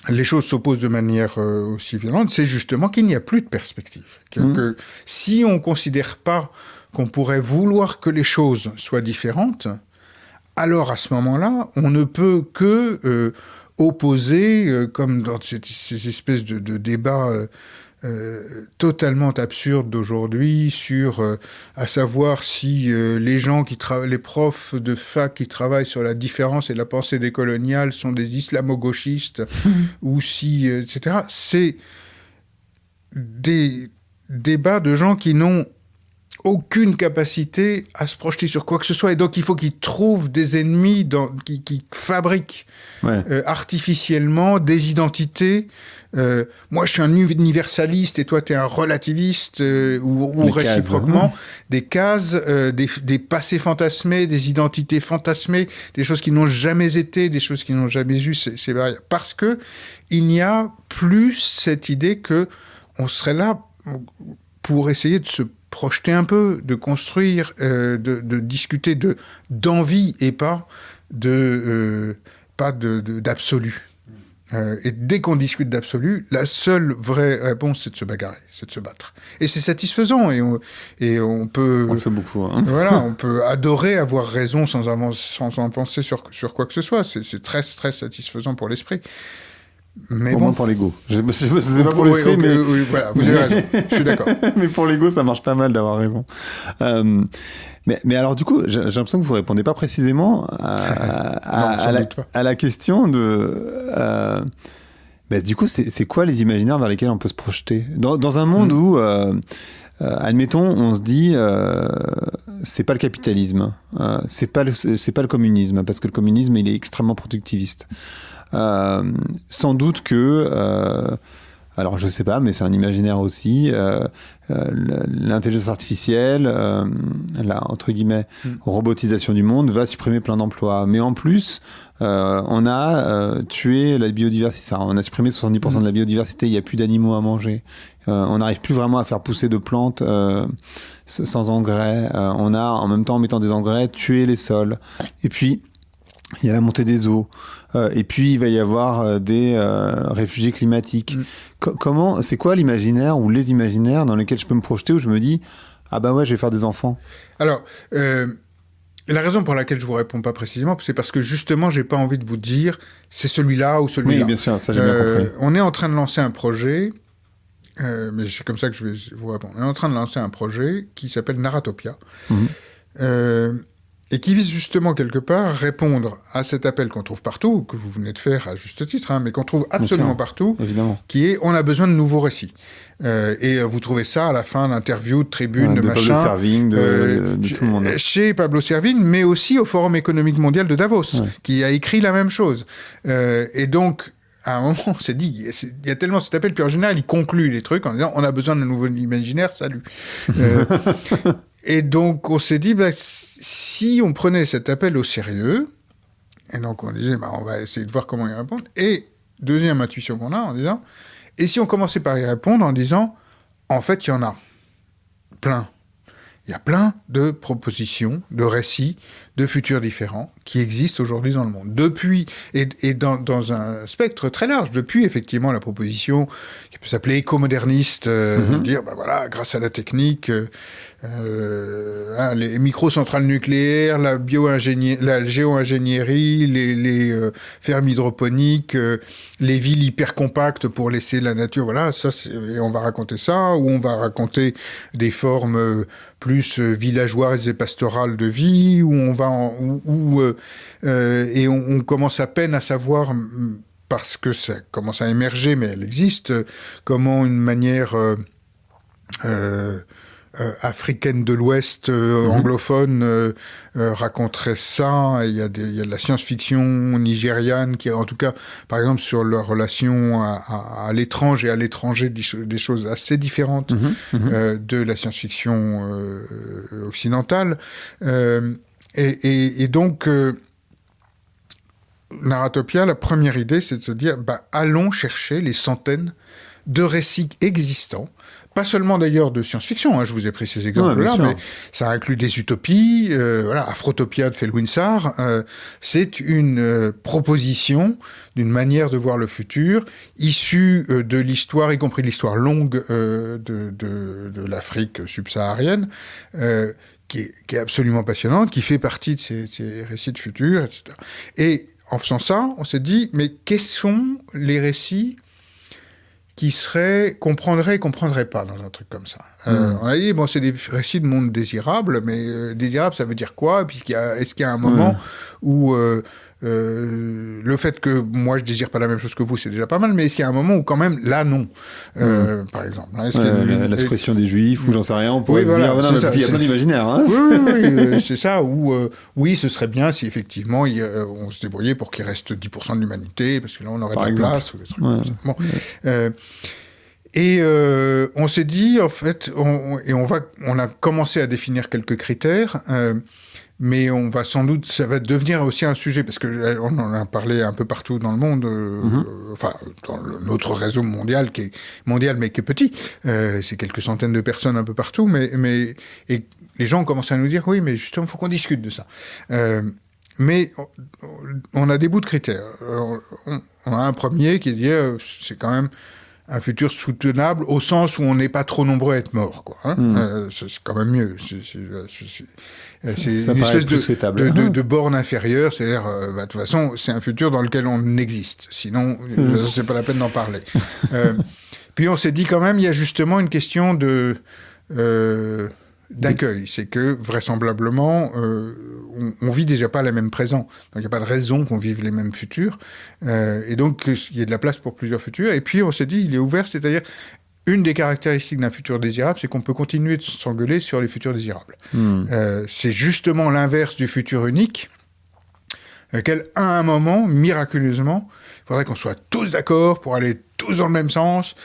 Speaker 2: les choses s'opposent de manière aussi violente, c'est justement qu'il n'y a plus de perspective. Que si on ne considère pas qu'on pourrait vouloir que les choses soient différentes, alors à ce moment-là, on ne peut que opposer, comme dans ces espèces de débats totalement absurdes d'aujourd'hui, sur, à savoir si les profs de fac qui travaillent sur la différence et la pensée décoloniale sont des islamo-gauchistes, ou si, etc. C'est des débats de gens qui n'ont aucune capacité à se projeter sur quoi que ce soit, et donc il faut qu'ils trouvent des ennemis qui fabriquent artificiellement des identités. Moi je suis un universaliste et toi tu es un relativiste, ou réciproquement, des cases, des passés fantasmés, des identités fantasmées, des choses qui n'ont jamais été, des choses qui n'ont jamais eu ces barrières, parce que il n'y a plus cette idée que on serait là pour essayer de se projeter un peu, de construire, de discuter d'envie, et pas d'absolu. Et dès qu'on discute d'absolu, la seule vraie réponse, c'est de se bagarrer, c'est de se battre. Et c'est satisfaisant, et on peut...
Speaker 1: On le fait beaucoup.
Speaker 2: Voilà, on peut adorer avoir raison sans avancer sur quoi que ce soit. C'est très, très satisfaisant pour l'esprit. Mais
Speaker 1: au moins pour l'ego. Je sais pas pour l'esprit, mais...
Speaker 2: Oui, voilà, vous avez raison, je suis d'accord.
Speaker 1: Mais pour l'ego, ça marche pas mal d'avoir raison. Mais alors, du coup, j'ai l'impression que vous répondez pas précisément à la question de... du coup, c'est quoi les imaginaires vers lesquels on peut se projeter dans un monde où... admettons, on se dit, c'est pas le capitalisme, c'est pas le communisme, parce que le communisme, il est extrêmement productiviste. Sans doute que, alors je sais pas, mais c'est un imaginaire aussi, l'intelligence artificielle, la entre guillemets robotisation du monde va supprimer plein d'emplois. Mais en plus, on a tué la biodiversité, enfin on a supprimé 70% de la biodiversité, il n'y a plus d'animaux à manger. On n'arrive plus vraiment à faire pousser de plantes sans engrais. On a, en même temps, en mettant des engrais, tué les sols. Et puis, il y a la montée des eaux. Et puis, il va y avoir des réfugiés climatiques. C'est quoi l'imaginaire ou les imaginaires dans lesquels je peux me projeter, où je me dis, ah ben ouais, je vais faire des enfants?
Speaker 2: Alors, la raison pour laquelle je vous réponds pas précisément, c'est parce que justement, j'ai pas envie de vous dire, c'est celui-là ou celui-là.
Speaker 1: Oui, bien sûr, ça j'ai bien compris.
Speaker 2: On est en train de lancer un projet, mais c'est comme ça que je vais vous répondre. On est en train de lancer un projet qui s'appelle Narratopia. et qui vise justement quelque part à répondre à cet appel qu'on trouve partout, que vous venez de faire à juste titre, mais qu'on trouve absolument partout,
Speaker 1: évidemment.
Speaker 2: Qui est « on a besoin de nouveaux récits ». Et vous trouvez ça à la fin d'interviews, de tribunes, de machin.
Speaker 1: Pablo Servigne, de tout le monde.
Speaker 2: Chez Pablo Servigne, mais aussi au Forum économique mondial de Davos, qui a écrit la même chose. Et donc, à un moment, on s'est dit, il y a tellement cet appel, puis en général, il conclut les trucs en disant « on a besoin d'un nouveau imaginaire, salut ». Et donc, on s'est dit, si on prenait cet appel au sérieux, et donc on disait, on va essayer de voir comment y répondre, et deuxième intuition qu'on a en disant, et si on commençait par y répondre en disant, en fait, il y en a plein. Il y a plein de propositions, de récits, de futurs différents qui existent aujourd'hui dans le monde. Depuis, et dans un spectre très large, depuis effectivement la proposition qui peut s'appeler éco-moderniste, dire, voilà, grâce à la technique, les microcentrales nucléaires, la géo-ingénierie, les fermes hydroponiques, les villes hyper compactes pour laisser la nature, voilà, et on va raconter ça, ou on va raconter des formes plus villageoises et pastorales de vie, où on va et on commence à peine à savoir, parce que ça commence à émerger, mais elle existe, comment une manière africaine de l'Ouest, anglophone, raconterait ça. Il y a de la science-fiction nigériane qui, en tout cas, par exemple, sur leur relation à l'étrange et à l'étranger, des choses assez différentes de la science-fiction occidentale. Et donc, Narratopia, la première idée, c'est de se dire, allons chercher les centaines de récits existants, pas seulement d'ailleurs de science-fiction, je vous ai pris ces exemples-là, mais ça inclut des utopies, Afrotopia de Felwinsar, c'est une proposition d'une manière de voir le futur, issue de l'histoire, y compris de l'histoire longue de l'Afrique subsaharienne, qui est absolument passionnante, qui fait partie de ces récits de futur, etc. Et en faisant ça, on s'est dit, mais quels sont les récits qu'on prendrait et qu'on prendrait pas dans un truc comme ça. On a dit, c'est des récits de monde désirable, mais désirable, ça veut dire quoi? Est-ce qu'il y a un moment où le fait que moi je désire pas la même chose que vous, c'est déjà pas mal, mais est-ce qu'il y a un moment où quand même, là, non, par exemple.
Speaker 1: La suppression des Juifs, ou j'en sais rien, on pourrait se dire, il y a plein d'imaginaires. Hein,
Speaker 2: oui, c'est ça, oui, ce serait bien si effectivement on se débrouillait pour qu'il reste 10% de l'humanité, parce que là on aurait de la place, ou des trucs comme ça. Bon. Et on s'est dit, en fait, on a commencé à définir quelques critères, mais on va sans doute, ça va devenir aussi un sujet, parce que on en a parlé un peu partout dans le monde, dans notre réseau mondial, qui est mondial mais qui est petit, c'est quelques centaines de personnes un peu partout, et les gens ont commencé à nous dire, oui, mais justement, il faut qu'on discute de ça. Mais on a des bouts de critères. On a un premier qui dit, c'est quand même un futur soutenable au sens où on n'est pas trop nombreux à être morts, quoi. C'est quand même mieux. C'est une espèce de borne inférieure, c'est-à-dire, de toute façon, c'est un futur dans lequel on existe. Sinon, c'est pas la peine d'en parler. Puis on s'est dit quand même, il y a justement une question d'accueil. C'est que, vraisemblablement, on vit déjà pas les mêmes présents. Donc, il n'y a pas de raison qu'on vive les mêmes futurs. Et donc, il y a de la place pour plusieurs futurs. Et puis, on s'est dit, il est ouvert, c'est-à-dire, une des caractéristiques d'un futur désirable, c'est qu'on peut continuer de s'engueuler sur les futurs désirables. C'est justement l'inverse du futur unique, lequel, à un moment, miraculeusement, il faudrait qu'on soit tous d'accord pour aller tous dans le même sens,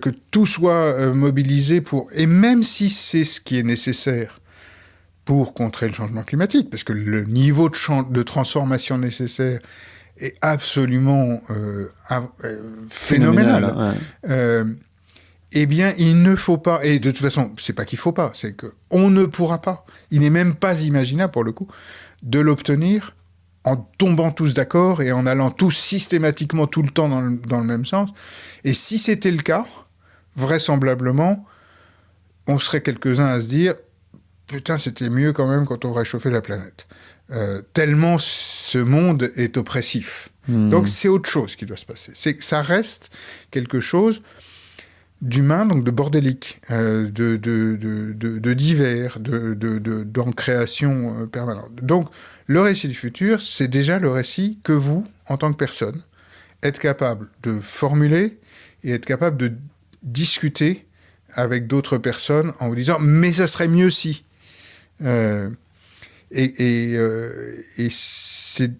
Speaker 2: que tout soit mobilisé pour... Et même si c'est ce qui est nécessaire pour contrer le changement climatique, parce que le niveau de transformation nécessaire est absolument phénoménal. Eh bien, il ne faut pas... Et de toute façon, c'est pas qu'il faut pas, c'est qu'on ne pourra pas. Il n'est même pas imaginable, pour le coup, de l'obtenir en tombant tous d'accord et en allant tous systématiquement tout le temps dans le même sens. Et si c'était le cas, vraisemblablement, on serait quelques-uns à se dire « Putain, c'était mieux quand même quand on réchauffait la planète. » Tellement ce monde est oppressif. Donc c'est autre chose qui doit se passer. C'est que ça reste quelque chose d'humain, donc de bordélique, de divers, d'en création permanente. Donc, le récit du futur, c'est déjà le récit que vous, en tant que personne, êtes capable de formuler et être capable de discuter avec d'autres personnes en vous disant « mais ça serait mieux si ». Et c'est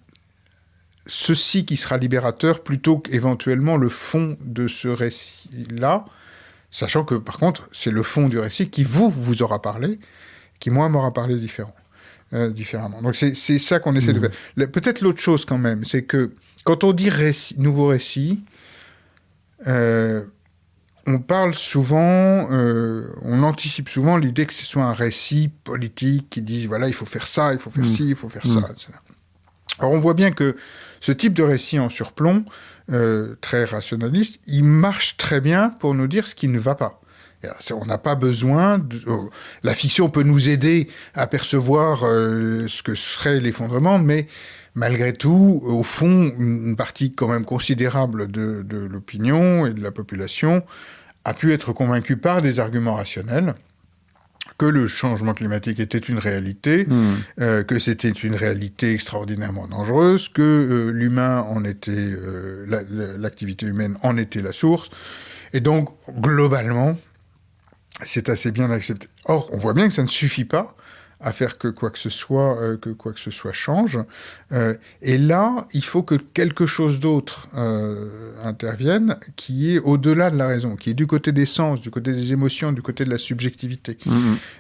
Speaker 2: ceci qui sera libérateur plutôt qu'éventuellement le fond de ce récit-là, sachant que, par contre, c'est le fond du récit qui vous aura parlé, qui, moi, m'aura parlé différemment. Donc, c'est ça qu'on essaie de faire. Peut-être l'autre chose, quand même, c'est que quand on dit nouveau récit, on parle souvent, on anticipe souvent l'idée que ce soit un récit politique qui dise, voilà, il faut faire ça, il faut faire ci, il faut faire ça, etc. Alors, on voit bien que ce type de récit en surplomb, très rationaliste, il marche très bien pour nous dire ce qui ne va pas. On n'a pas besoin... la fiction peut nous aider à percevoir ce que serait l'effondrement, mais malgré tout, au fond, une partie quand même considérable de l'opinion et de la population a pu être convaincue par des arguments rationnels que le changement climatique était une réalité, que c'était une réalité extraordinairement dangereuse, que l'humain en était, l'activité humaine en était la source, et donc globalement, c'est assez bien accepté. Or, on voit bien que ça ne suffit pas à faire que quoi que ce soit change. Et là, il faut que quelque chose d'autre intervienne, qui est au-delà de la raison, qui est du côté des sens, du côté des émotions, du côté de la subjectivité.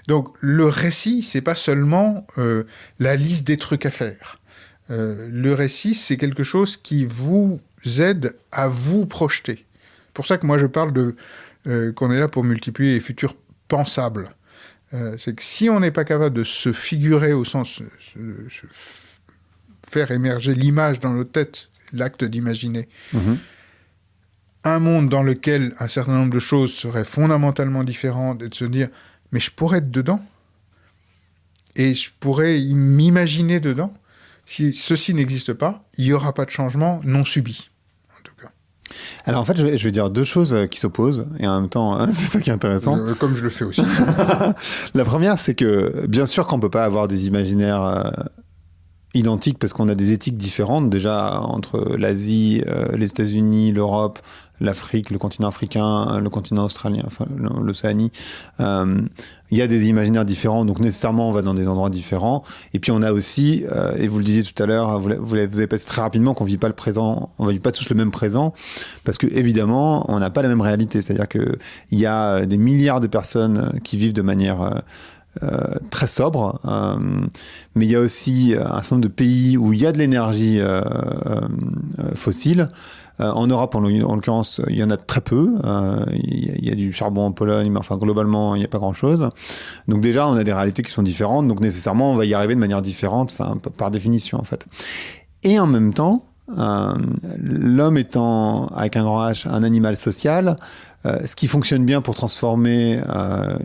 Speaker 2: Donc, le récit, c'est pas seulement la liste des trucs à faire. Le récit, c'est quelque chose qui vous aide à vous projeter. C'est pour ça que moi, je parle qu'on est là pour multiplier les futurs pensables. C'est que si on n'est pas capable de se figurer au sens faire émerger l'image dans notre tête, l'acte d'imaginer, un monde dans lequel un certain nombre de choses seraient fondamentalement différentes, et de se dire « mais je pourrais être dedans, et je pourrais m'imaginer dedans », si ceci n'existe pas, il n'y aura pas de changement non subi.
Speaker 1: Alors en fait, je vais dire deux choses qui s'opposent, et en même temps, c'est ça qui est intéressant.
Speaker 2: Comme je le fais aussi.
Speaker 1: La première, c'est que bien sûr qu'on ne peut pas avoir des imaginaires identiques parce qu'on a des éthiques différentes, déjà entre l'Asie, les États-Unis, l'Europe, l'Afrique, le continent africain, le continent australien, enfin l'Océanie. Il y a des imaginaires différents, donc nécessairement on va dans des endroits différents. Et puis on a aussi, et vous le disiez tout à l'heure, vous avez passé très rapidement qu'on vit pas le présent, on vit pas tous le même présent, parce que évidemment on n'a pas la même réalité. C'est-à-dire que il y a des milliards de personnes qui vivent de manière très sobre, mais il y a aussi un certain nombre de pays où il y a de l'énergie fossile. En Europe, en l'occurrence, il y en a très peu. Il y a du charbon en Pologne, mais enfin, globalement, il n'y a pas grand-chose. Donc déjà, on a des réalités qui sont différentes. Donc nécessairement, on va y arriver de manière différente, enfin, par définition, en fait. Et en même temps, l'homme étant, avec un grand H, un animal social, ce qui fonctionne bien pour transformer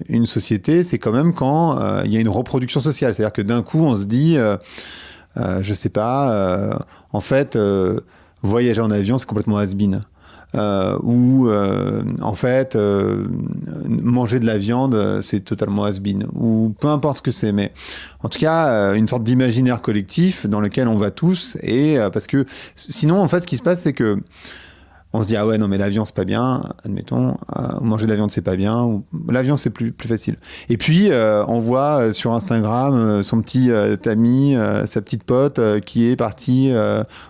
Speaker 1: une société, c'est quand même quand il y a une reproduction sociale. C'est-à-dire que d'un coup, on se dit, je sais pas, en fait... voyager en avion, c'est complètement has-been. En fait, manger de la viande, c'est totalement has-been. Ou peu importe ce que c'est, mais en tout cas, une sorte d'imaginaire collectif dans lequel on va tous. Et parce que sinon, en fait, ce qui se passe, c'est que on se dit, ah ouais, non, mais l'avion, c'est pas bien, admettons. Manger de la viande, c'est pas bien. Ou l'avion, c'est plus facile. Et puis, on voit sur Instagram son petit ami, sa petite pote qui est partie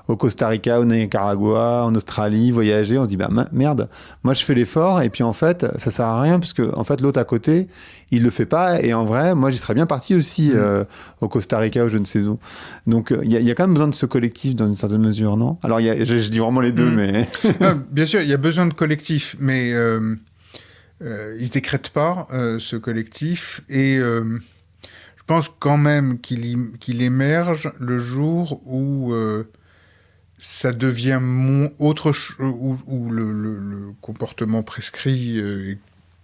Speaker 1: au Costa Rica, au Nicaragua, en Australie, voyager. On se dit, bah merde, moi, je fais l'effort. Et puis, en fait, ça sert à rien parce que, en fait, l'autre à côté, il le fait pas. Et en vrai, moi, j'y serais bien parti aussi au Costa Rica ou je ne sais où. Donc, il y a quand même besoin de ce collectif dans une certaine mesure, non? Alors, je dis vraiment les deux, mais...
Speaker 2: Bien sûr, il y a besoin de collectif, mais il ne se décrète pas, ce collectif. Et je pense quand même qu'il émerge le jour où ça devient autre chose, où le comportement prescrit est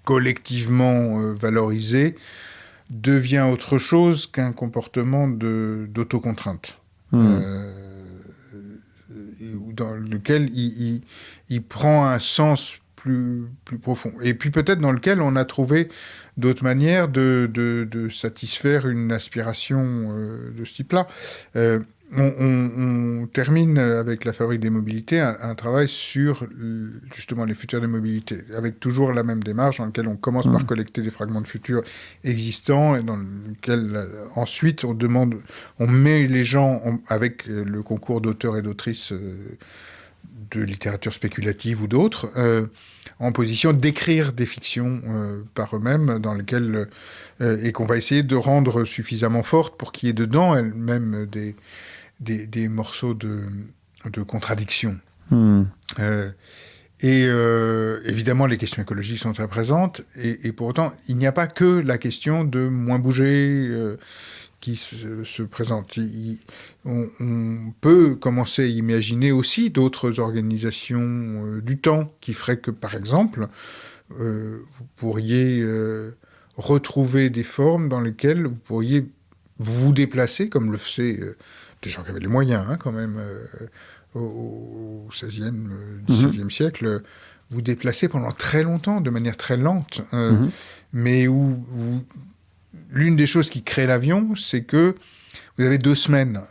Speaker 2: collectivement valorisé, devient autre chose qu'un comportement d'autocontrainte. Dans lequel il prend un sens plus profond. Et puis peut-être dans lequel on a trouvé d'autres manières de satisfaire une aspiration de ce type-là. On termine avec la Fabrique des mobilités un travail sur justement les futurs des mobilités, avec toujours la même démarche dans laquelle on commence par collecter des fragments de futurs existants et dans lequel ensuite on met les gens avec le concours d'auteurs et d'autrices de littérature spéculative ou d'autres en position d'écrire des fictions par eux-mêmes dans lesquelles et qu'on va essayer de rendre suffisamment fortes pour qu'il y ait dedans elles-mêmes des morceaux de contradiction. Évidemment, les questions écologiques sont très présentes, et pour autant, il n'y a pas que la question de moins bouger qui se présente. On peut commencer à imaginer aussi d'autres organisations du temps qui feraient que, par exemple, vous pourriez retrouver des formes dans lesquelles vous pourriez vous déplacer, comme le faisaient des gens qui avaient les moyens, quand même, au XVIe, XVIe siècle, vous déplacer pendant très longtemps, de manière très lente, mais où l'une des choses qui crée l'avion, c'est que vous avez 2 semaines.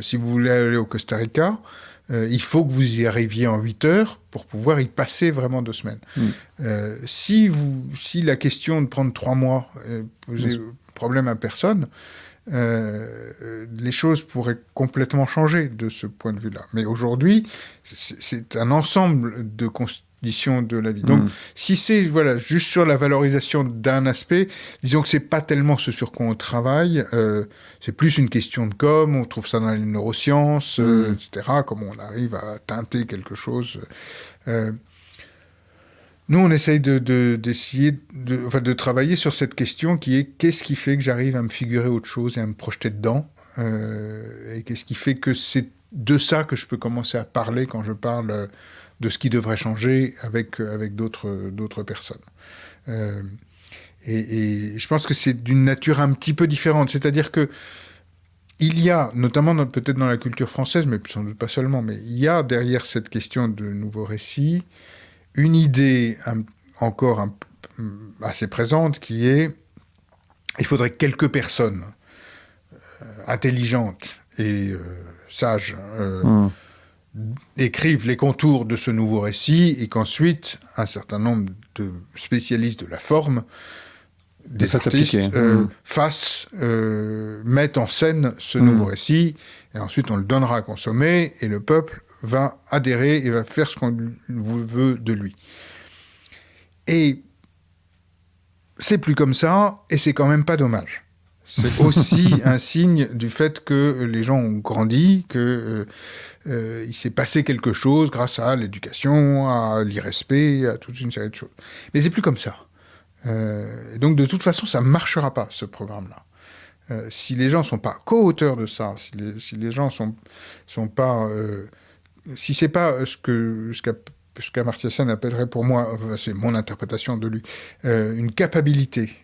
Speaker 2: Si vous voulez aller au Costa Rica, il faut que vous y arriviez en 8 heures pour pouvoir y passer vraiment 2 semaines. Si la question de prendre 3 mois posait problème à personne, les choses pourraient complètement changer de ce point de vue-là. Mais aujourd'hui, c'est un ensemble de conditions de la vie. Donc, si c'est juste sur la valorisation d'un aspect, disons que c'est pas tellement ce sur quoi on travaille, c'est plus une question de com, on trouve ça dans les neurosciences, etc., comment on arrive à teinter quelque chose. Nous, on essaye d'essayer de travailler sur cette question qui est qu'est-ce qui fait que j'arrive à me figurer autre chose et à me projeter dedans, et qu'est-ce qui fait que c'est de ça que je peux commencer à parler quand je parle de ce qui devrait changer avec d'autres personnes. Et je pense que c'est d'une nature un petit peu différente, c'est-à-dire que il y a, notamment peut-être dans la culture française, mais sans doute pas seulement, mais il y a derrière cette question de nouveaux récits une idée encore assez présente qui est il faudrait que quelques personnes intelligentes et sages écrivent les contours de ce nouveau récit et qu'ensuite un certain nombre de spécialistes de la forme, des artistes, mettent en scène ce nouveau récit et ensuite on le donnera à consommer et le peuple va adhérer et va faire ce qu'on veut de lui. Et c'est plus comme ça, et c'est quand même pas dommage. C'est aussi un signe du fait que les gens ont grandi, que il s'est passé quelque chose grâce à l'éducation, à l'irrespect, à toute une série de choses. Mais c'est plus comme ça. Et donc de toute façon, ça marchera pas, ce programme-là. Si les gens sont pas co-auteurs de ça, si les gens sont pas... si c'est pas ce qu'Amartya Sen appellerait pour moi, c'est mon interprétation de lui, une capacité.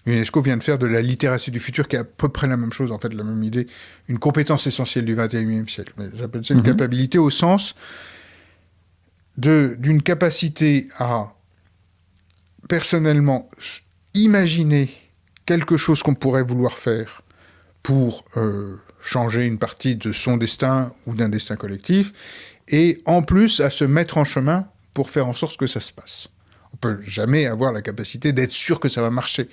Speaker 2: UNESCO vient de faire de la littératie du futur, qui est à peu près la même chose, en fait, la même idée, une compétence essentielle du XXIe siècle. Mais j'appelle ça une capacité au sens d'une capacité à, personnellement, imaginer quelque chose qu'on pourrait vouloir faire pour changer une partie de son destin ou d'un destin collectif, et en plus à se mettre en chemin pour faire en sorte que ça se passe. On peut jamais avoir la capacité d'être sûr que ça va marcher.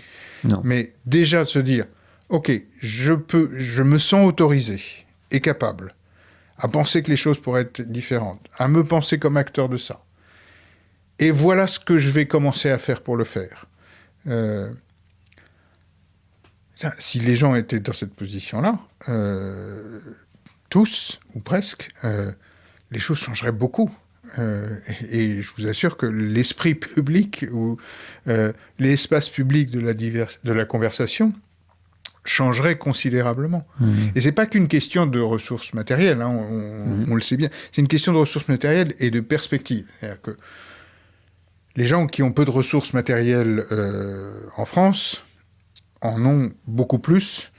Speaker 1: Non.
Speaker 2: Mais déjà de se dire, ok, je me sens autorisé et capable à penser que les choses pourraient être différentes, à me penser comme acteur de ça. Et voilà ce que je vais commencer à faire pour le faire. Si les gens étaient dans cette position-là, tous, ou presque, les choses changeraient beaucoup. Et je vous assure que l'esprit public ou l'espace public de la conversation changerait considérablement. Et c'est pas qu'une question de ressources matérielles, hein, on le sait bien. C'est une question de ressources matérielles et de perspective. C'est-à-dire que les gens qui ont peu de ressources matérielles en France en ont beaucoup plus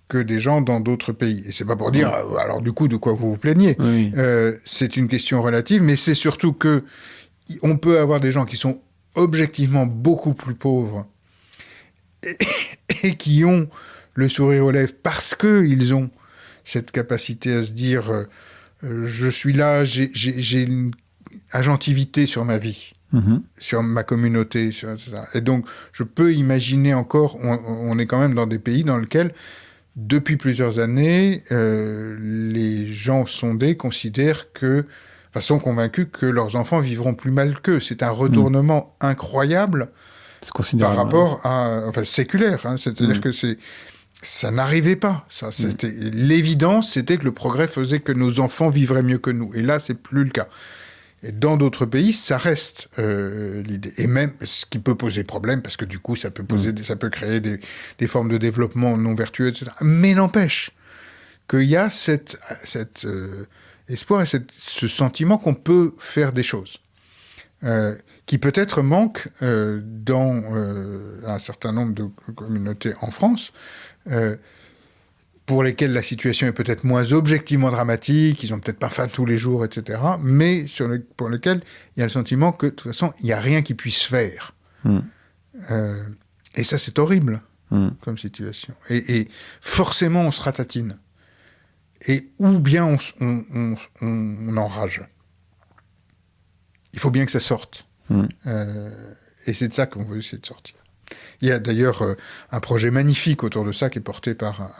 Speaker 2: que des gens dans d'autres pays. Et c'est pas pour dire, alors du coup, de quoi vous vous plaignez. C'est une question relative, mais c'est surtout que on peut avoir des gens qui sont objectivement beaucoup plus pauvres et qui ont le sourire aux lèvres parce qu'ils ont cette capacité à se dire je suis là, j'ai une agentivité sur ma vie, sur ma communauté, etc. Et donc, je peux imaginer encore, on est quand même dans des pays dans lesquels, depuis plusieurs années, les gens sondés considèrent sont convaincus que leurs enfants vivront plus mal qu'eux. C'est un retournement incroyable par rapport à... séculaire, hein, c'est-à-dire que ça n'arrivait pas. L'évidence, c'était que le progrès faisait que nos enfants vivraient mieux que nous. Et là, c'est plus le cas. Et dans d'autres pays, ça reste l'idée. Et même, ce qui peut poser problème, parce que du coup, ça peut créer des formes de développement non vertueux, etc. Mais n'empêche qu'il y a cet espoir et ce sentiment qu'on peut faire des choses. Qui peut-être manque dans un certain nombre de communautés en France, pour lesquelles la situation est peut-être moins objectivement dramatique, ils n'ont peut-être pas faim tous les jours, etc., mais pour lesquels il y a le sentiment que, de toute façon, il n'y a rien qui puisse faire. Et ça, c'est horrible comme situation. Et forcément, on se ratatine. Ou bien on enrage. Il faut bien que ça sorte. Et c'est de ça qu'on veut essayer de sortir. Il y a d'ailleurs un projet magnifique autour de ça qui est porté par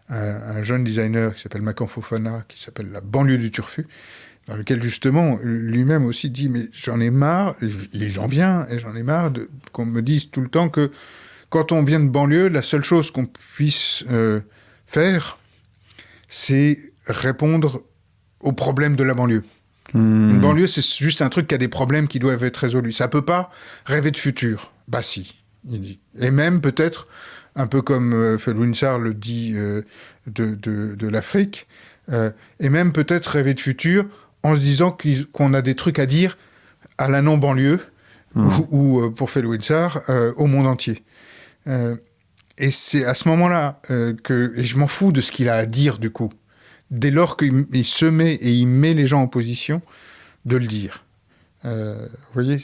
Speaker 2: un jeune designer qui s'appelle Makan Fofana, qui s'appelle La banlieue du Turfu, dans lequel justement lui-même aussi dit mais j'en ai marre, il en vient, et j'en ai marre qu'on me dise tout le temps que quand on vient de banlieue, la seule chose qu'on puisse faire, c'est répondre aux problèmes de la banlieue. Une banlieue, c'est juste un truc qui a des problèmes qui doivent être résolus. Ça peut pas rêver de futur. Bah si, il dit. Et même peut-être, un peu comme Felwine Sarr le dit de l'Afrique, et même peut-être rêver de futur en se disant qu'on a des trucs à dire à la non-banlieue, ou pour Felwine Sarr, au monde entier. Et c'est à ce moment-là et je m'en fous de ce qu'il a à dire du coup, dès lors qu'il se met et il met les gens en position de le dire. Vous voyez,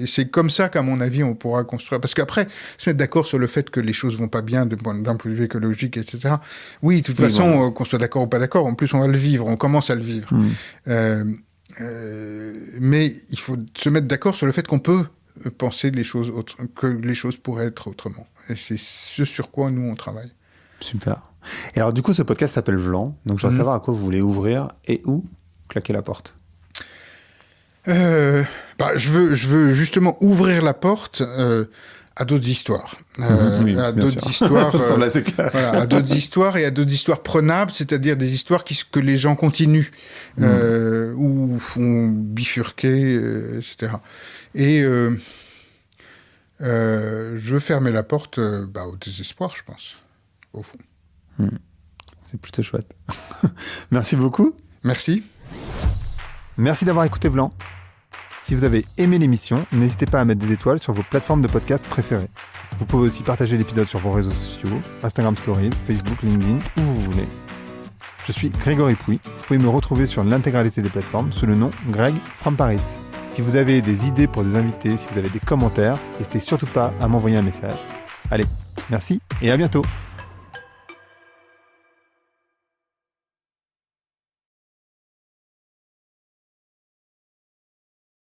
Speaker 2: c'est comme ça qu'à mon avis on pourra construire. Parce qu'après, se mettre d'accord sur le fait que les choses vont pas bien d'un point de vue écologique, etc. Oui, de toute façon, qu'on soit d'accord ou pas d'accord, en plus on va le vivre, on commence à le vivre. Mais il faut se mettre d'accord sur le fait qu'on peut penser que les choses pourraient être autrement. Et c'est ce sur quoi nous on travaille.
Speaker 1: Super. Et alors du coup, ce podcast s'appelle Vlan, donc je dois savoir à quoi vous voulez ouvrir et où claquer la porte.
Speaker 2: Je veux justement ouvrir la porte à d'autres histoires. À d'autres histoires.
Speaker 1: Ça me semble assez clair.
Speaker 2: À d'autres histoires et à d'autres histoires prenables, c'est-à-dire des histoires que les gens continuent ou font bifurquer, etc. Et je veux fermer la porte au désespoir, je pense, au fond.
Speaker 1: C'est plutôt chouette. Merci beaucoup.
Speaker 2: Merci.
Speaker 1: Merci d'avoir écouté Vlan. Si vous avez aimé l'émission, n'hésitez pas à mettre des étoiles sur vos plateformes de podcast préférées. Vous pouvez aussi partager l'épisode sur vos réseaux sociaux, Instagram Stories, Facebook, LinkedIn, où vous voulez. Je suis Grégory Pouy. Vous pouvez me retrouver sur l'intégralité des plateformes sous le nom Greg from Paris. Si vous avez des idées pour des invités, si vous avez des commentaires, n'hésitez surtout pas à m'envoyer un message. Allez, merci et à bientôt.